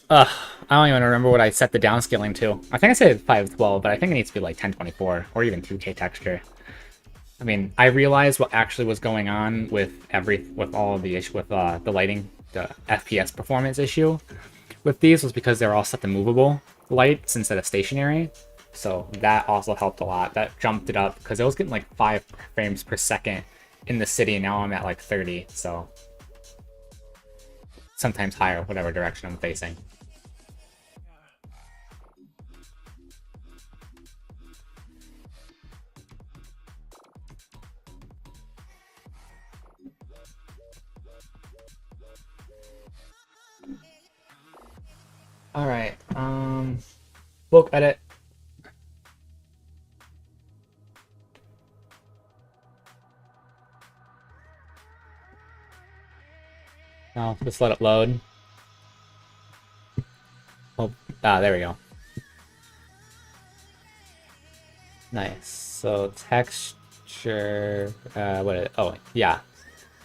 I don't even remember what I set the downscaling to. I think I said 512, but I think it needs to be like 1024 or even 2K texture. I mean, I realized what actually was going on with all of the issue with the lighting, the FPS performance issue with these was because they're all set to movable lights instead of stationary. So that also helped a lot. That jumped it up because I was getting like 5 frames per second in the city, and now I'm at like 30. So sometimes higher, whatever direction I'm facing. All right. Book edit. Now just let it load. Oh, there we go. Nice. So texture, what is it? Oh, yeah.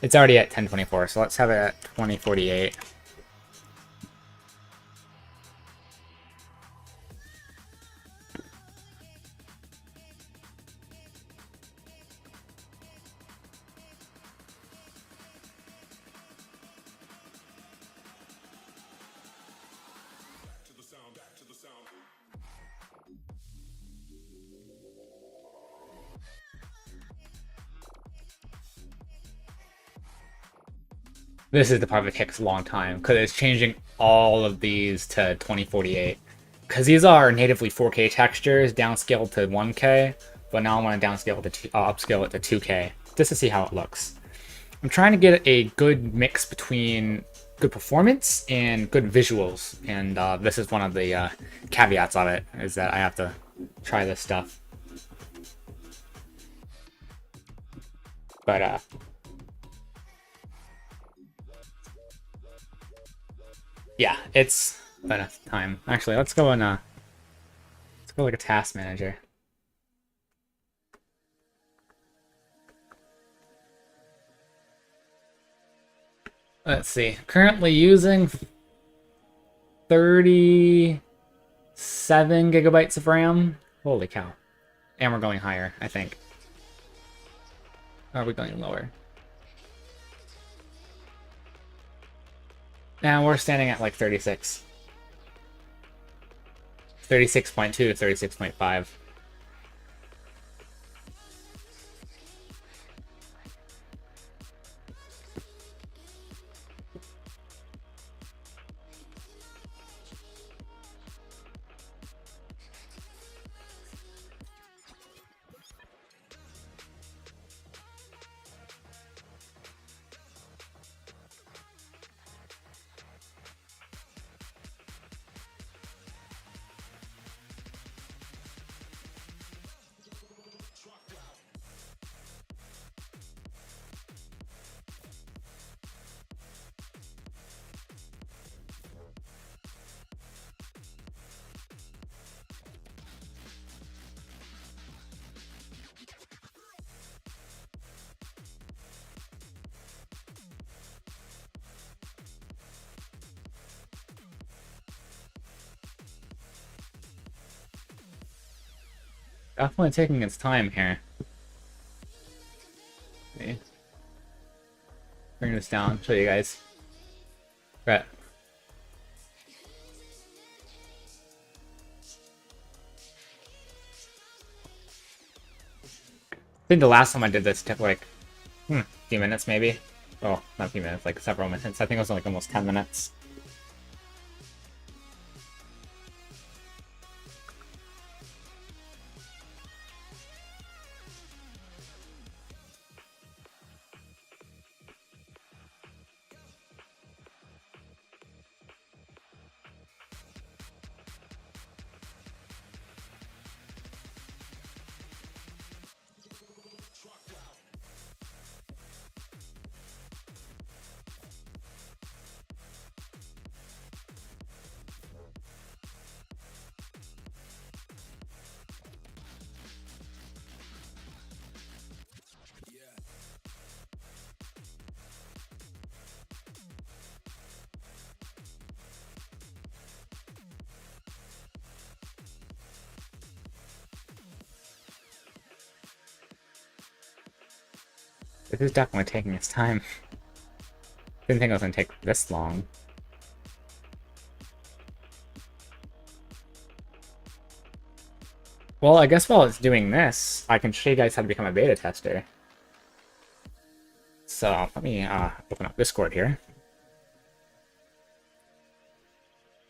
It's already at 1024, so let's have it at 2048. This is the part that takes a long time, because it's changing all of these to 2048. Because these are natively 4K textures, downscaled to 1K, but now I want to downscale it to upscale it to 2K, just to see how it looks. I'm trying to get a good mix between good performance and good visuals, and this is one of the caveats of it, is that I have to try this stuff. But, yeah, it's enough time. Actually, let's go like a task manager. Let's see. Currently using 37 gigabytes of RAM. Holy cow. And we're going higher, I think. Or are we going lower? Now we're standing at like 36. 36.2, 36.5. Definitely taking its time here. Okay. Bring this down, show you guys. Right. I think the last time I did this took like a few minutes maybe. Oh, not a few minutes, like several minutes. I think it was like almost 10 minutes. This is definitely taking its time. Didn't think it was gonna take this long. Well, I guess while it's doing this, I can show you guys how to become a beta tester. So let me open up Discord here.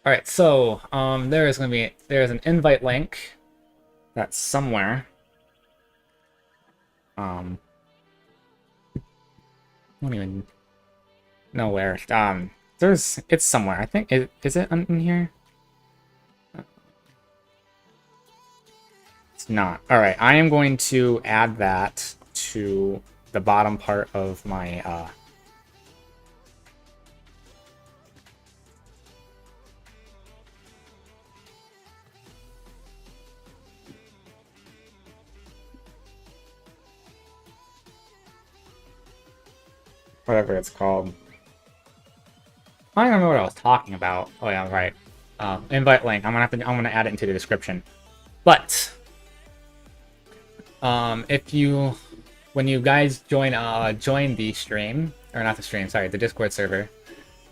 All right, so there's an invite link that's somewhere. I don't even know where. It's somewhere. I think is it in here? It's not. All right, I am going to add that to the bottom part of my whatever it's called. I don't know what I was talking about. Oh yeah, right. Invite link. I'm gonna add it into the description. But when you guys join the stream, or not the stream, sorry, the Discord server,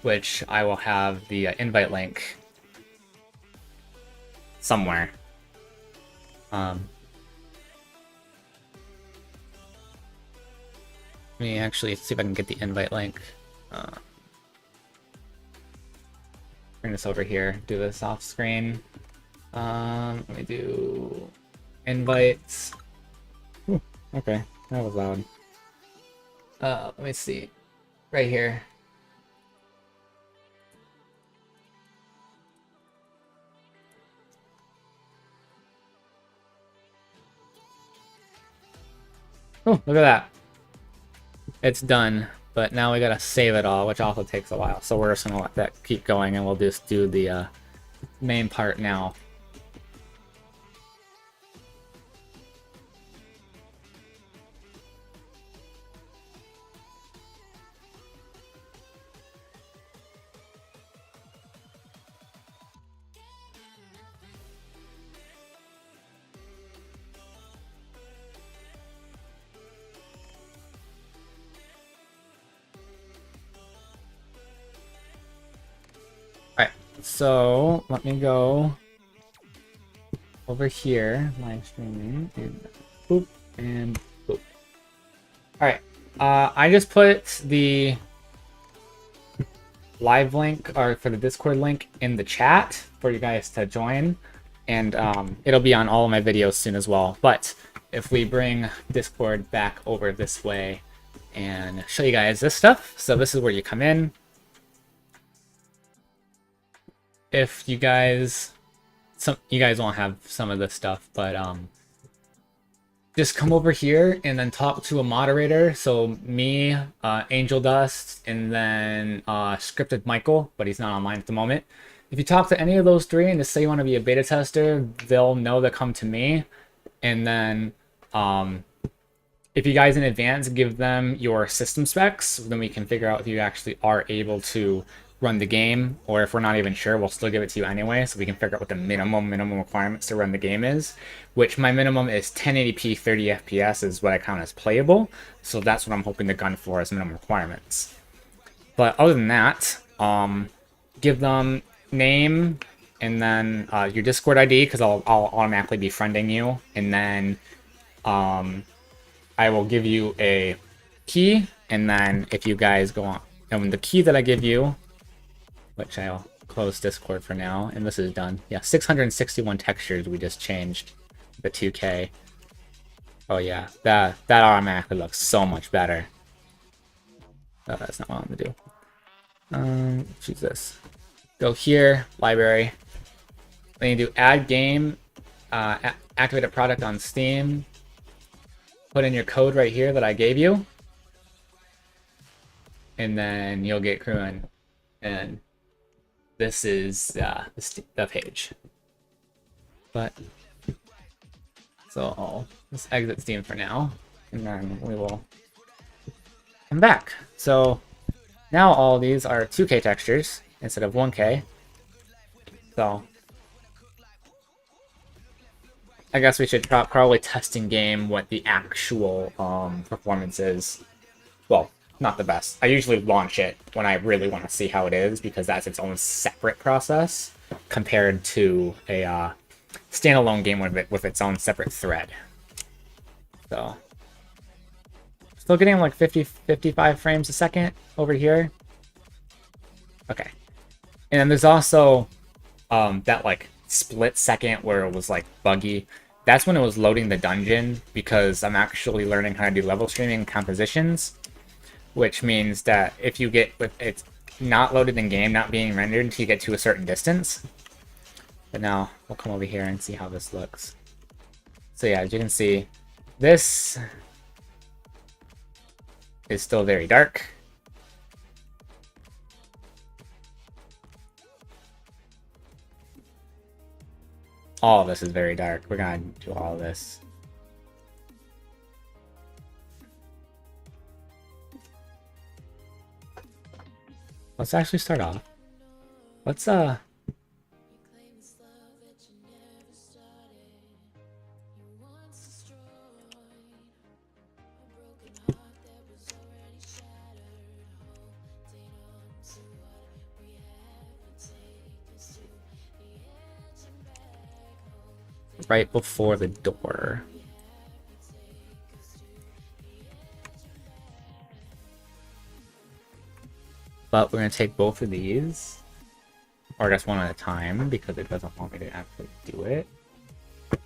which I will have the invite link somewhere. Let me actually see if I can get the invite link. Bring this over here, do this off screen. Let me do invites. Ooh, okay, that was loud. Let me see. Right here. Oh, look at that. It's done, but now we gotta save it all, which also takes a while. So we're just gonna let that keep going, and we'll just do the main part now. So let me go over here, live streaming, and boop, and boop. Alright, I just put the live link, or for the Discord link, in the chat for you guys to join, and it'll be on all of my videos soon as well. But if we bring Discord back over this way and show you guys this stuff, so this is where you come in. If you guys, you guys won't have some of this stuff, but just come over here and then talk to a moderator. So me, Angel Dust, and then Scripted Michael, but he's not online at the moment. If you talk to any of those three and just say you want to be a beta tester, they'll know to come to me. And then if you guys in advance give them your system specs, then we can figure out if you actually are able to run the game, or if we're not even sure, we'll still give it to you anyway, so we can figure out what the minimum requirements to run the game is, which my minimum is 1080p 30 FPS is what I count as playable, so that's what I'm hoping to gun for as minimum requirements. But other than that, give them name, and then your Discord ID, because I'll automatically be friending you, and then I will give you a key, and then if you guys go on, and the key that I give you, which I'll close Discord for now, and this is done. Yeah, 661 textures we just changed, the 2K. Oh yeah, that automatically looks so much better. Oh, that's not what I want to do. Choose this. Go here, library. Then you do add game, activate a product on Steam. Put in your code right here that I gave you. And then you'll get Crewin. And this is the page. But so I'll just exit Steam for now, and then we will come back. So now all these are 2K textures instead of 1K. So I guess we should probably test in game what the actual performance is. Well, not the best. I usually launch it when I really want to see how it is, because that's its own separate process compared to a standalone game with its own separate thread. So still getting like 55 frames a second over here. Okay. And then there's also that like split second where it was like buggy. That's when it was loading the dungeon, because I'm actually learning how to do level streaming compositions, which means that if you get with it's not loaded in game, not being rendered until you get to a certain distance. But now we'll come over here and see how this looks. So yeah, as you can see, this is still very dark. All of this is very dark. We're gonna do all of this. Let's actually start off. Let's right before the door. But we're going to take both of these, or just one at a time, because it doesn't want me to actually do it.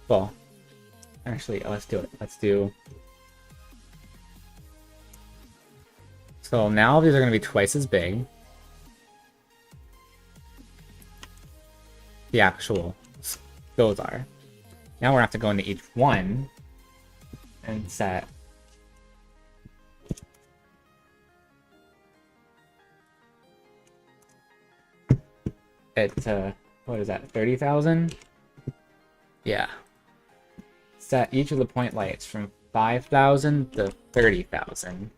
Well, actually, let's do it. Let's do... So now these are going to be twice as big. The actual, those are. Now we're going to have to go into each one and set it to, what is that, 30,000? Yeah. Set each of the point lights from 5,000 to 30,000,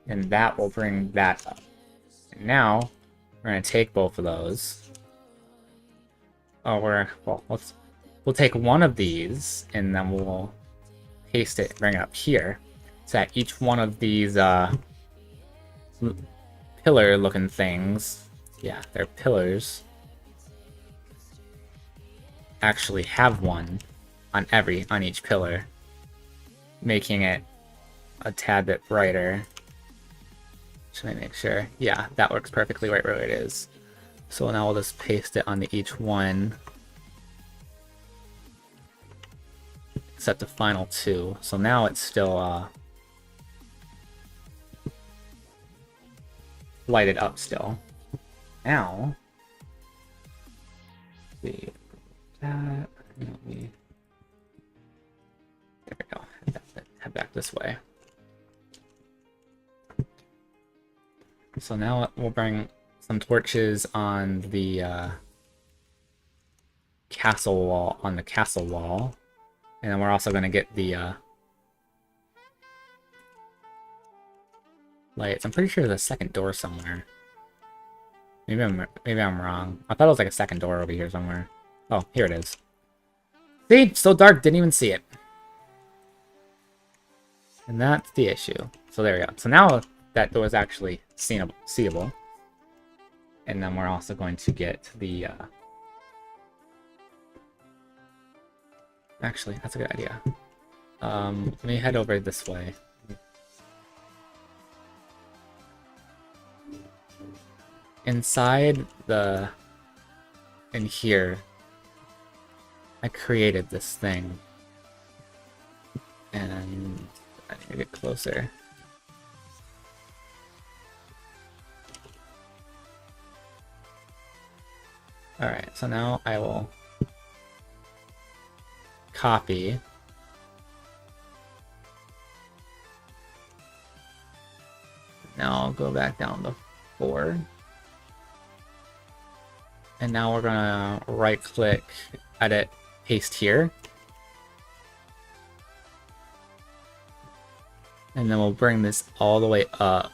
and that will bring that up. And now we're going to take both of those. Oh, we'll take one of these, and then we'll paste it, bring it up here. So that each one of these pillar-looking things, yeah, they're pillars, actually have one on each pillar, making it a tad bit brighter. Should I make sure? Yeah, that works perfectly right where it is. So now we'll just paste it onto each one. Except the final two. So now it's still lighted up still. Now, see that. There we go. Head back this way. So now we'll bring some torches on the castle wall, and then we're also going to get the lights. I'm pretty sure there's a second door somewhere. Maybe I'm wrong. I thought it was like a second door over here somewhere. Oh, here it is. See? So dark, didn't even see it. And that's the issue. So there we go. So now that door is actually seeable. And then we're also going to get the... Actually, that's a good idea. Let me head over this way. Inside in here, I created this thing. And I need to get closer. Alright, so now I will copy. Now I'll go back down to 4. And now we're gonna right click, edit, paste here. And then we'll bring this all the way up.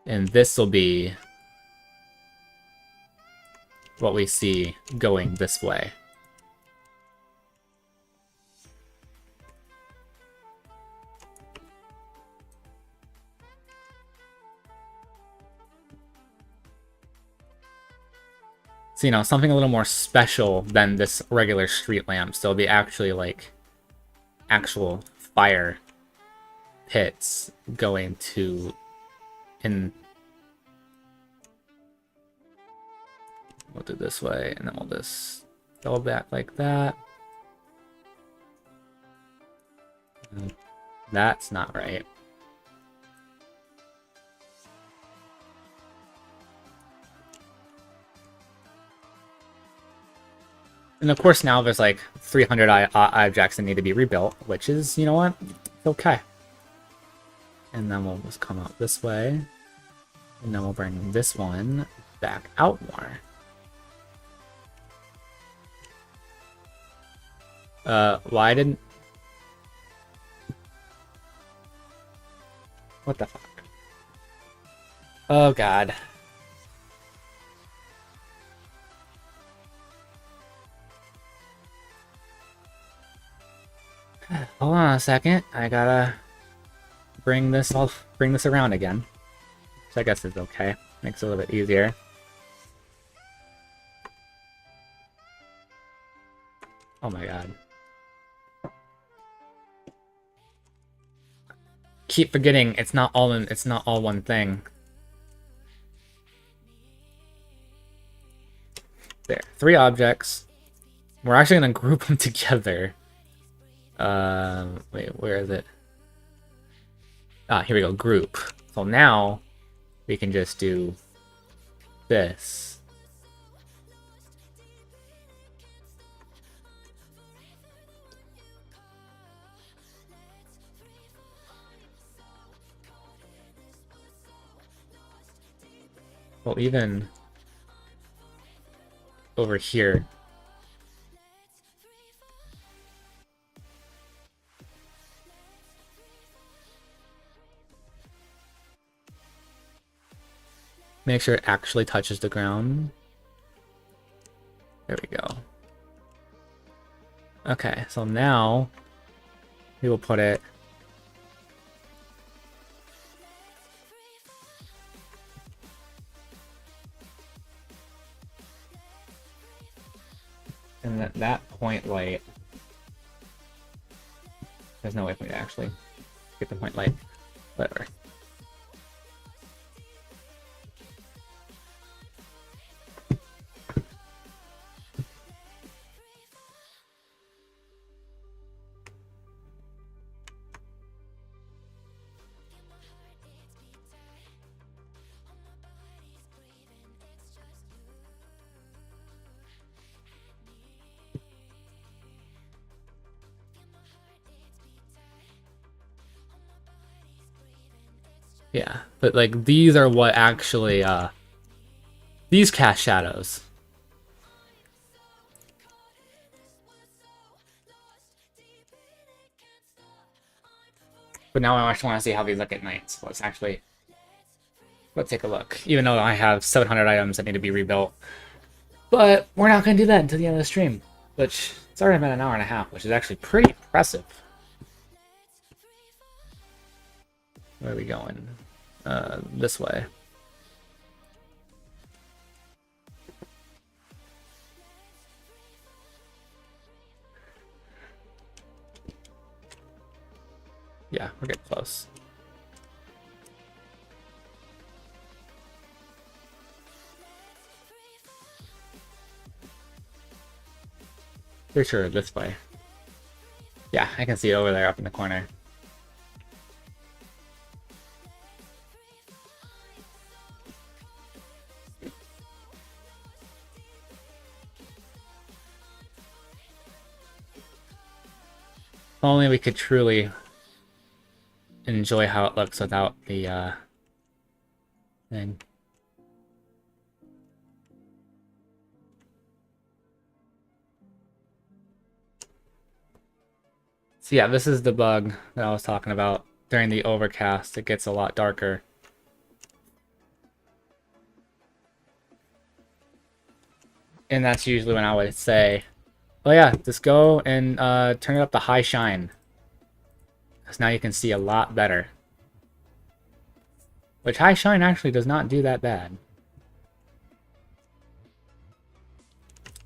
And this will be what we see going this way. So, you know, something a little more special than this regular street lamp. So it'll be actually like actual fire pits going to we'll do this way, and then we'll just go back like that. That's not right. And of course now there's like 300 objects that need to be rebuilt, which is, you know what, it's okay. And then we'll just come out this way. And then we'll bring this one back out more. Why didn't... What the fuck? Oh god. Hold on a second. I gotta bring this around again. Which I guess is okay. Makes it a little bit easier. Oh my god. Keep forgetting it's not all one thing. There. 3 objects. We're actually gonna group them together. Wait, where is it? Ah, here we go, group. So now we can just do this. Well, even over here. Make sure it actually touches the ground. There we go. Okay, so now we will put it And that point light, there's no way for me to actually get the point light. Whatever. Yeah, but like these are what actually these cast shadows. But now I actually want to see how these look at night. So let's take a look. Even though I have 700 items that need to be rebuilt. But we're not going to do that until the end of the stream. Which, it's already been an hour and a half, which is actually pretty impressive. Where are we going? This way. Yeah, we're getting close. Pretty sure this way. Yeah, I can see it over there up in the corner. If only we could truly enjoy how it looks without the thing. So yeah, this is the bug that I was talking about. During the overcast, it gets a lot darker. And that's usually when I would say, oh yeah, just go and turn it up to high shine. Because now you can see a lot better. Which high shine actually does not do that bad.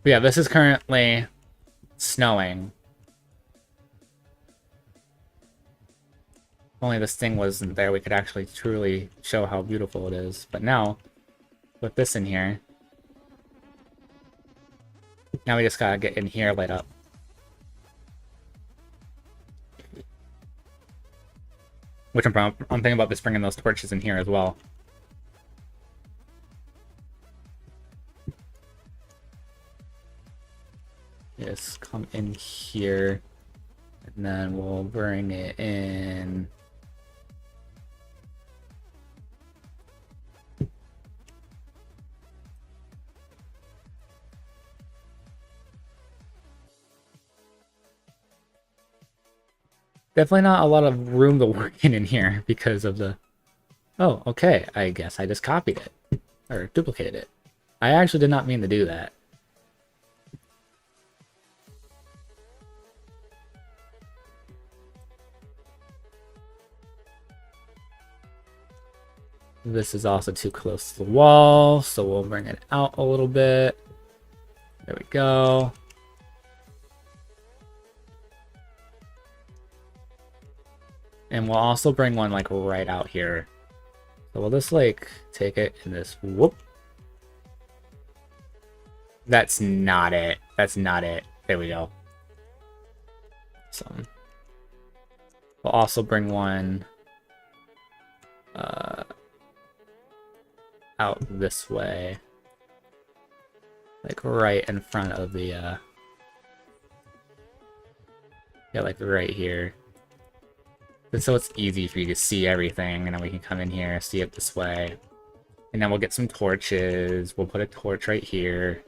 But yeah, this is currently snowing. If only this thing wasn't there, we could actually truly show how beautiful it is. But now, with this in here, now we just gotta get in here lit up. Which I'm thinking about just bringing those torches in here as well. Just come in here, and then we'll bring it in. Definitely not a lot of room to work in here because of the... Oh, okay. I guess I just copied it. Or duplicated it. I actually did not mean to do that. This is also too close to the wall, so we'll bring it out a little bit. There we go. And we'll also bring one like right out here. So we'll just like take it and just whoop. That's not it. That's not it. There we go. So we'll also bring one out this way. Like right in front of the yeah, like right here. So it's easy for you to see everything, and then we can come in here, see it this way. And then we'll get some torches. We'll put a torch right here.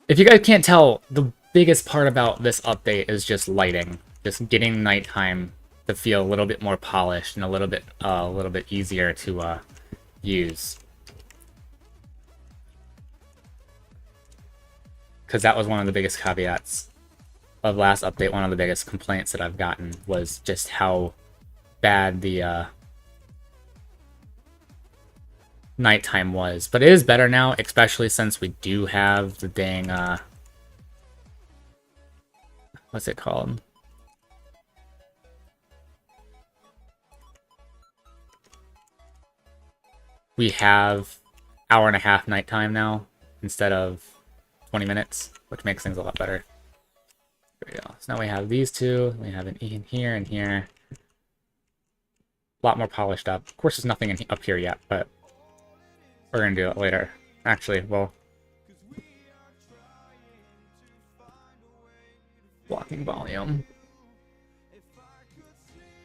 If you guys can't tell, the biggest part about this update is just lighting. Just getting nighttime to feel a little bit more polished and a little bit easier to use. Because that was one of the biggest caveats of last update. One of the biggest complaints that I've gotten was just how bad the nighttime was. But it is better now, especially since we do have the dang, what's it called? We have hour-and-a-half nighttime now instead of 20 minutes, which makes things a lot better. There we go. So now we have these two. We have an E in here and here. A lot more polished up. Of course, there's nothing up here yet, but we're going to do it later. Actually, well, blocking volume.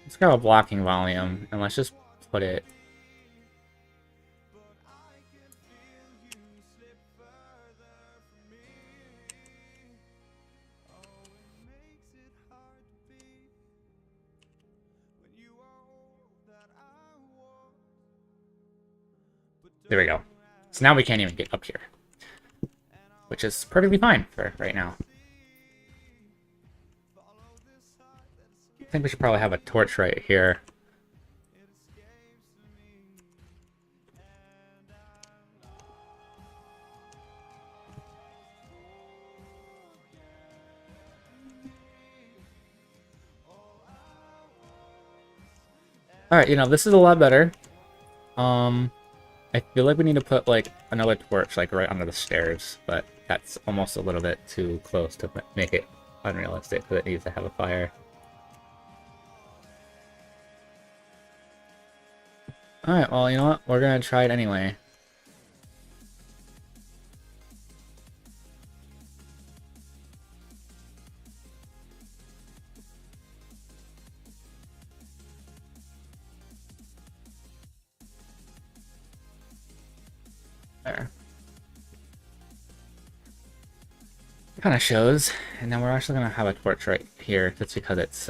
Let's grab a blocking volume, and let's just put it... There we go. So now we can't even get up here, which is perfectly fine for right now. I think we should probably have a torch right here. Alright, you know, this is a lot better. I feel like we need to put, like, another torch, like, right under the stairs, but that's almost a little bit too close to make it unrealistic, because it needs to have a fire. Alright, well, you know what? We're gonna try it anyway. There. It kind of shows, and then we're actually gonna have a torch right here, just because it's,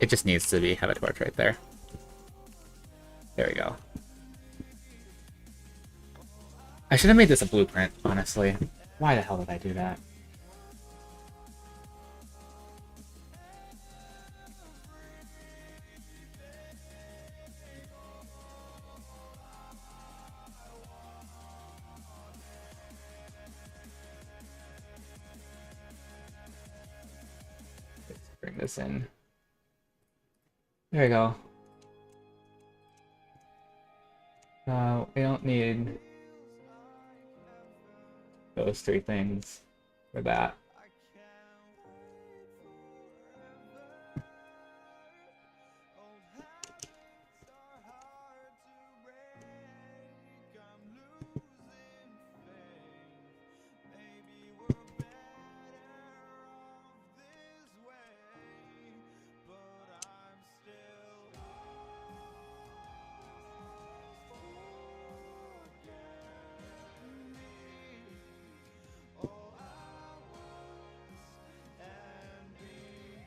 it just needs to have a torch right there. There we go. I should have made this a blueprint, honestly. Why the hell did I do that? Let's bring this in. There we go. We don't need those three things for that.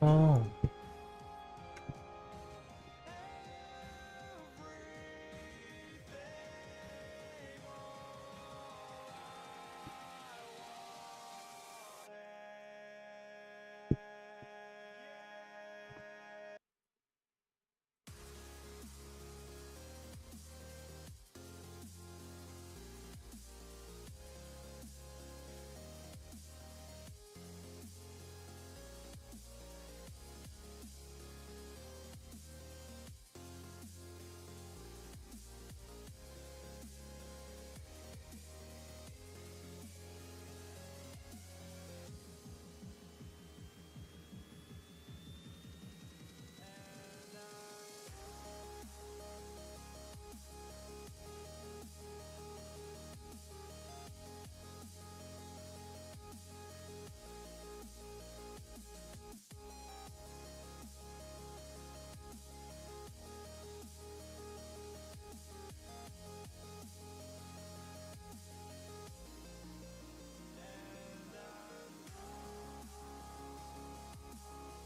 Oh.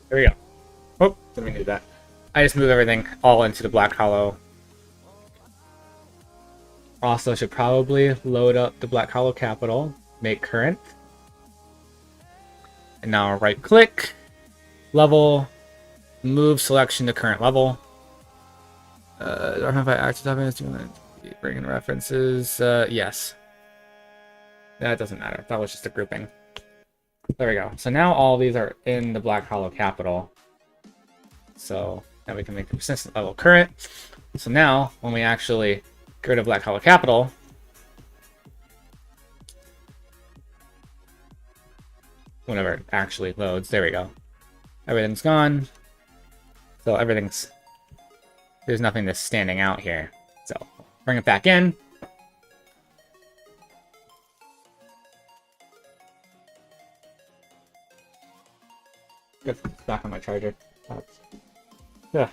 There we go. Oh, didn't mean to do that. I just moved everything all into the black hollow. Also, should probably load up the black hollow capital, make current. And now right click, level, move selection to current level. I don't know if I actually have to bring in references. Yes. That doesn't matter. That was just a grouping. There we go. So now all these are in the Black Hollow capital. So now we can make the persistent level current. So now, when we actually go to Black Hollow capital, whenever it actually loads, there we go. Everything's gone. So everything's... There's nothing that's standing out here. So, bring it back in. Get back on my charger. Yeah.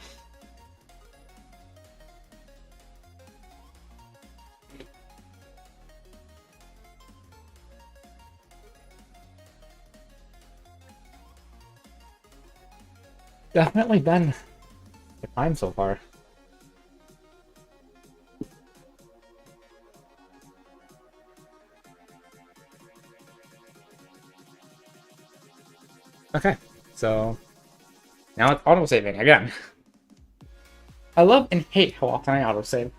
Definitely been a time so far. Okay, so now it's auto-saving again. I love and hate how often I auto-save.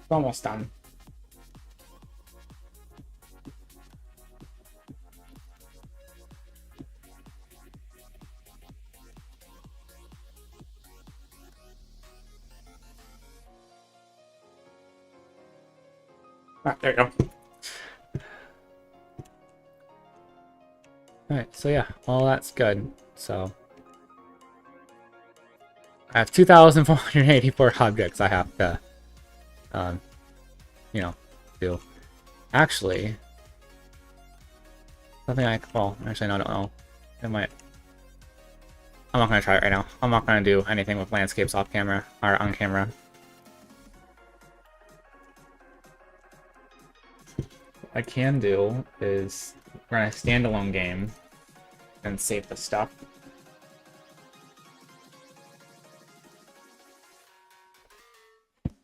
It's almost done. Ah, there you go. Alright, so yeah, all that's good. So I have 2,484 objects I have to, you know, do. Actually, something well, actually, no, I don't know. It might. I'm not gonna try it right now. I'm not gonna do anything with landscapes off camera, or on camera. What I can do is run a standalone game and save the stuff.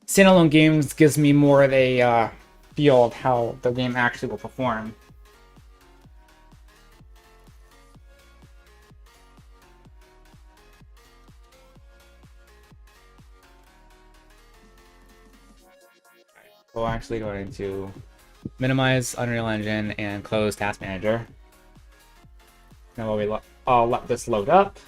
Standalone games gives me more of a feel of how the game actually will perform. We're actually going to minimize Unreal Engine and close Task Manager. Now I'll let this load up.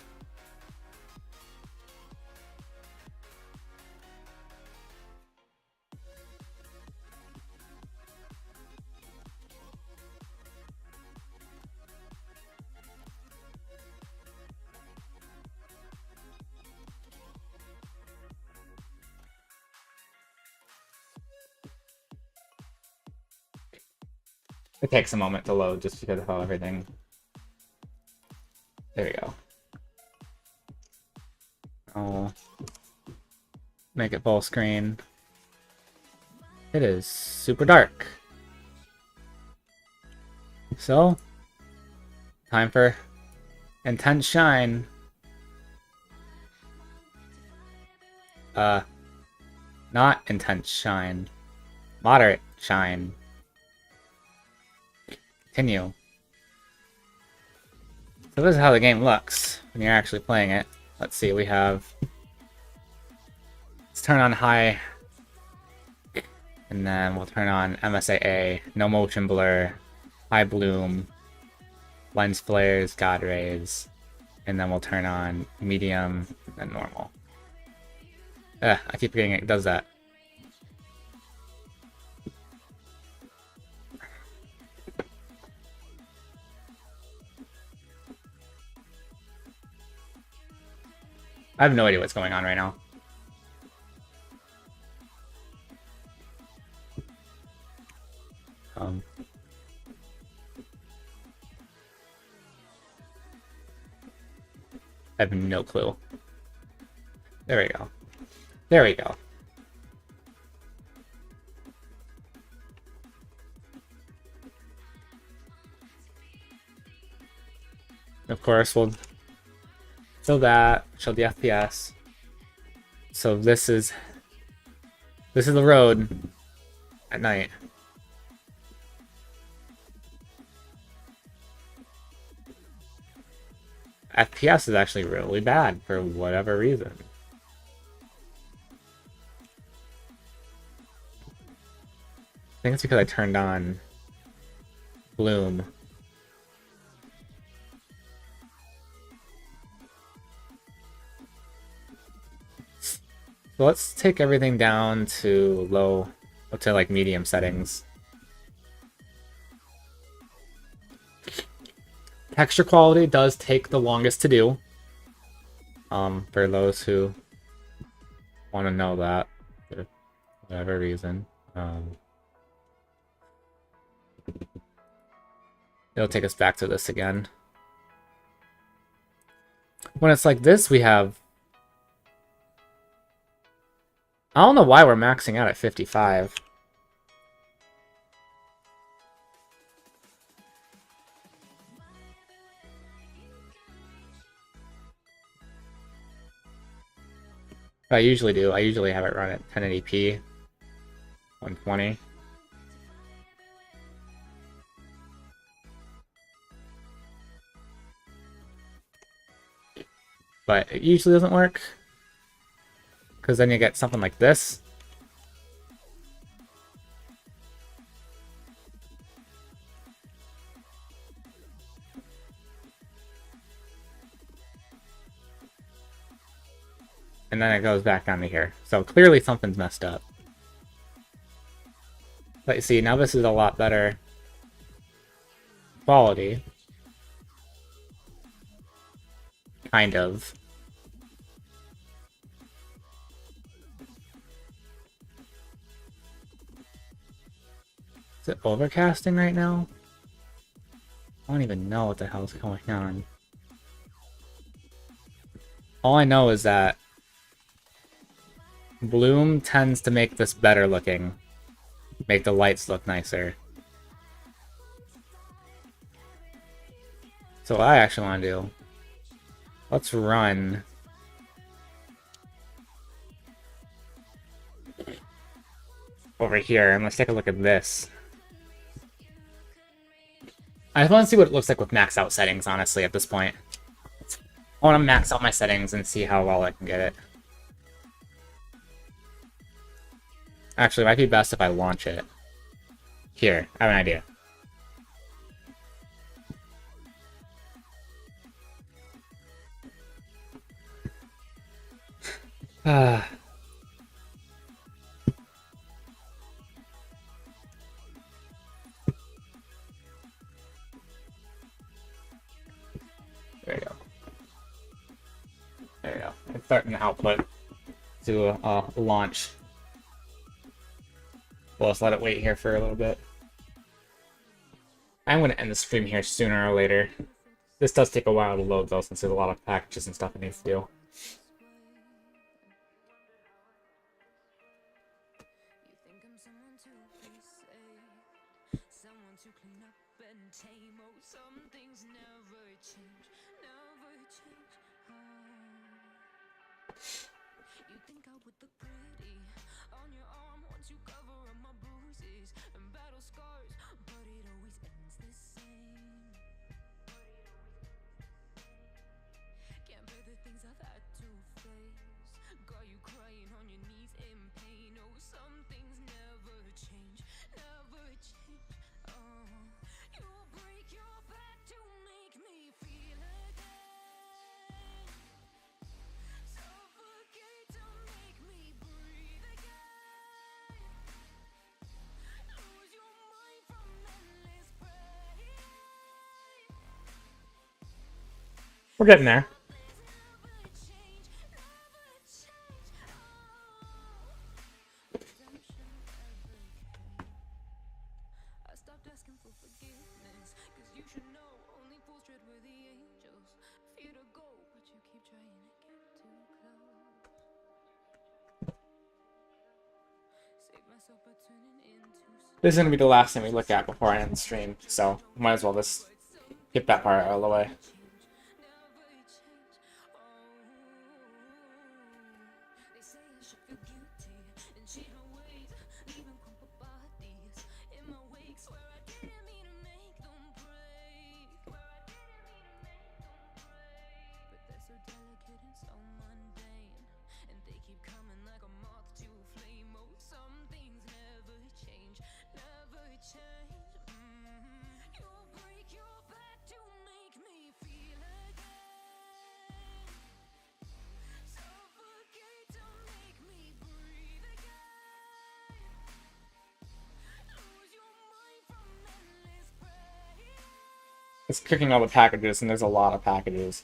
It takes a moment to load just because of how everything... There we go. I'll make it full screen. It is super dark. So, time for intense shine. Not intense shine. Moderate shine. Continue. So this is how the game looks when you're actually playing it. Let's see, we have... Let's turn on high. And then we'll turn on MSAA, no motion blur, high bloom, lens flares, god rays, and then we'll turn on medium and normal. I keep forgetting it does that. I have no idea what's going on right now. I have no clue. There we go. There we go. Of course, we'll show that, show the FPS. So this is the road at night. FPS is actually really bad for whatever reason. I think it's because I turned on Bloom. So let's take everything down to low, to like medium settings. Texture quality does take the longest to do. For those who want to know that, for whatever reason. It'll take us back to this again. When it's like this, we have... I don't know why we're maxing out at 55. I usually do. I usually have it run at 1080p, 120. But it usually doesn't work, because then you get something like this. And then it goes back down to here. So clearly something's messed up. But you see, now this is a lot better quality. Kind of. Is it overcasting right now? I don't even know what the hell's going on. All I know is that Bloom tends to make this better looking. Make the lights look nicer. So what I actually want to do, let's run over here and let's take a look at this. I just want to see what it looks like with maxed out settings, honestly, at this point. I want to max out my settings and see how well I can get it. Actually, it might be best if I launch it. Here, I have an idea. There you go. There you go. It's starting to output to launch. We'll just let it wait here for a little bit. I'm going to end the stream here sooner or later. This does take a while to load though, since there's a lot of packages and stuff it needs to do. We're getting there. This is going to be the last thing we look at before I end the stream, so might as well just get that part out of the way. It's cooking all the packages, and there's a lot of packages.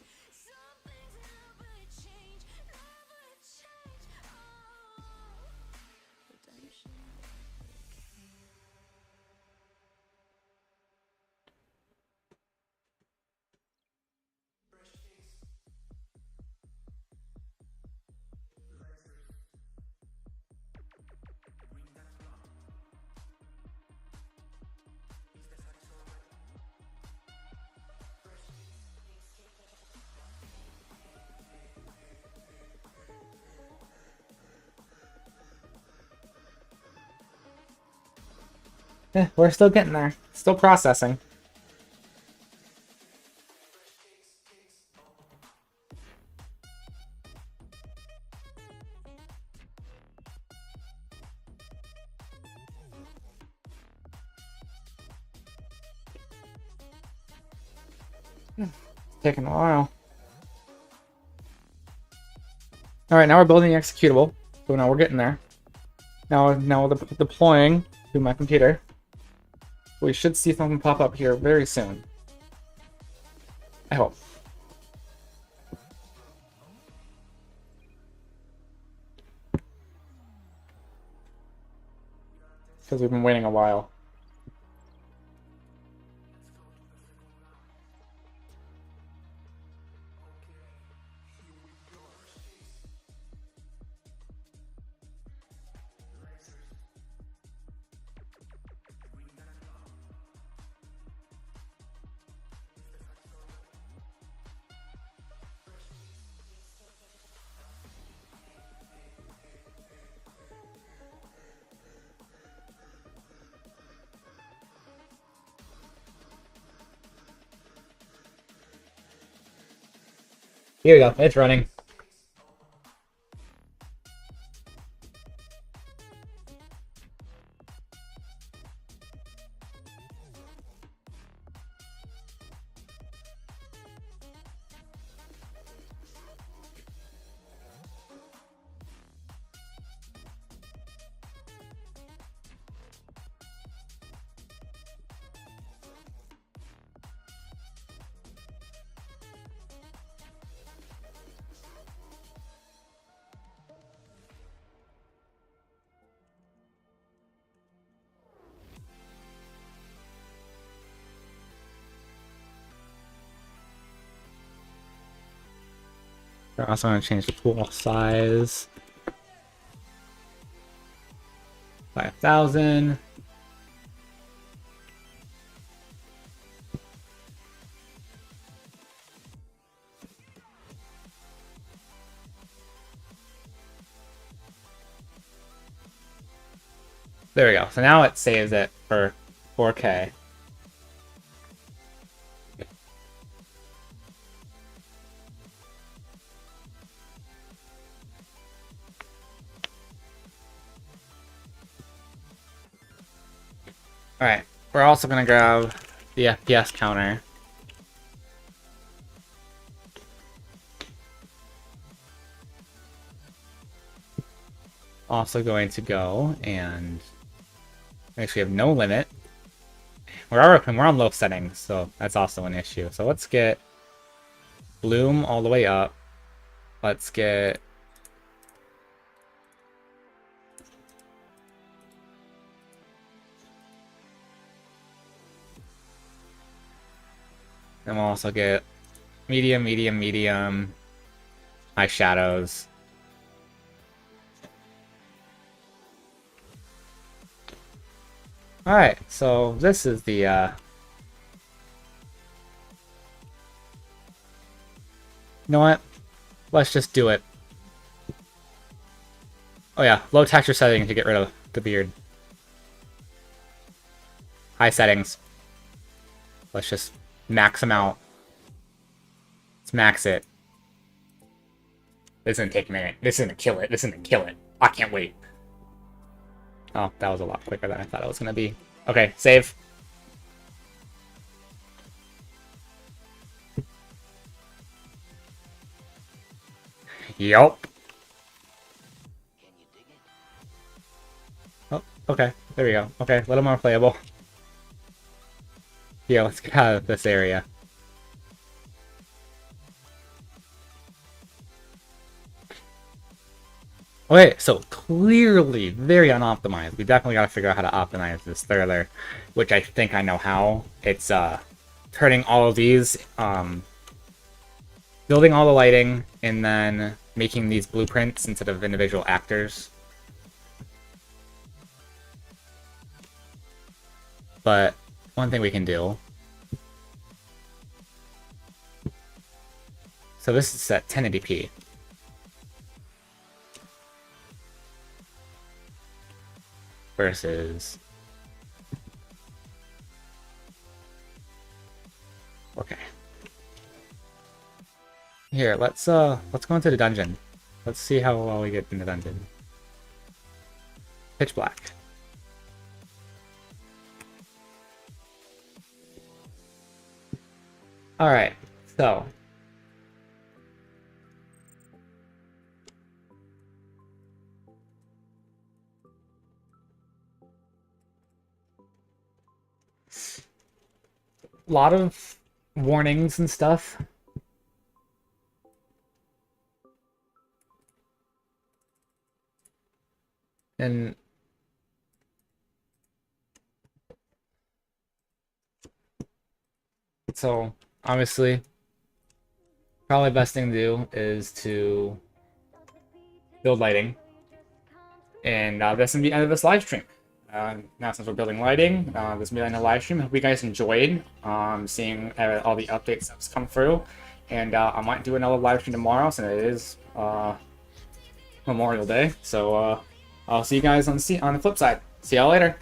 We're still getting there. Still processing. Taking a while. Alright, now we're building the executable. So now we're getting there. Now we're deploying to my computer. We should see something pop up here very soon. I hope. Because we've been waiting a while. Here we go. It's running. We're also going to change the pool size. 5,000. There we go. So now it saves it for 4K. Alright, we're also going to grab the FPS counter. Also going to go and actually have no limit. We're on low settings, so that's also an issue. So let's get bloom all the way up. Let's get and we'll also get medium, medium, medium, high shadows. Alright, so this is the, you know what? Let's just do it. Oh yeah, low texture setting to get rid of the beard. High settings. Let's just max them out. Let's max it. This isn't take a minute. This isn't kill it. This isn't kill it. I can't wait. Oh, that was a lot quicker than I thought it was going to be. Okay, save. Yup. Oh, okay. There we go. Okay, a little more playable. Yeah, let's get out of this area. Okay, so clearly very unoptimized. We definitely got to figure out how to optimize this further, which I think I know how. It's turning all of these, building all the lighting, and then making these blueprints instead of individual actors. But one thing we can do. So this is set 1080p. Versus... Okay. Here, let's go into the dungeon. Let's see how well we get in the dungeon. Pitch black. Alright, so a lot of warnings and stuff. And so, obviously, probably best thing to do is to build lighting. And that's going to be the end of this live stream. Now since we're building lighting, this will be the end of the live stream. Hope you guys enjoyed seeing all the updates that's come through. And I might do another live stream tomorrow since it is Memorial Day. So I'll see you guys on the flip side. See y'all later.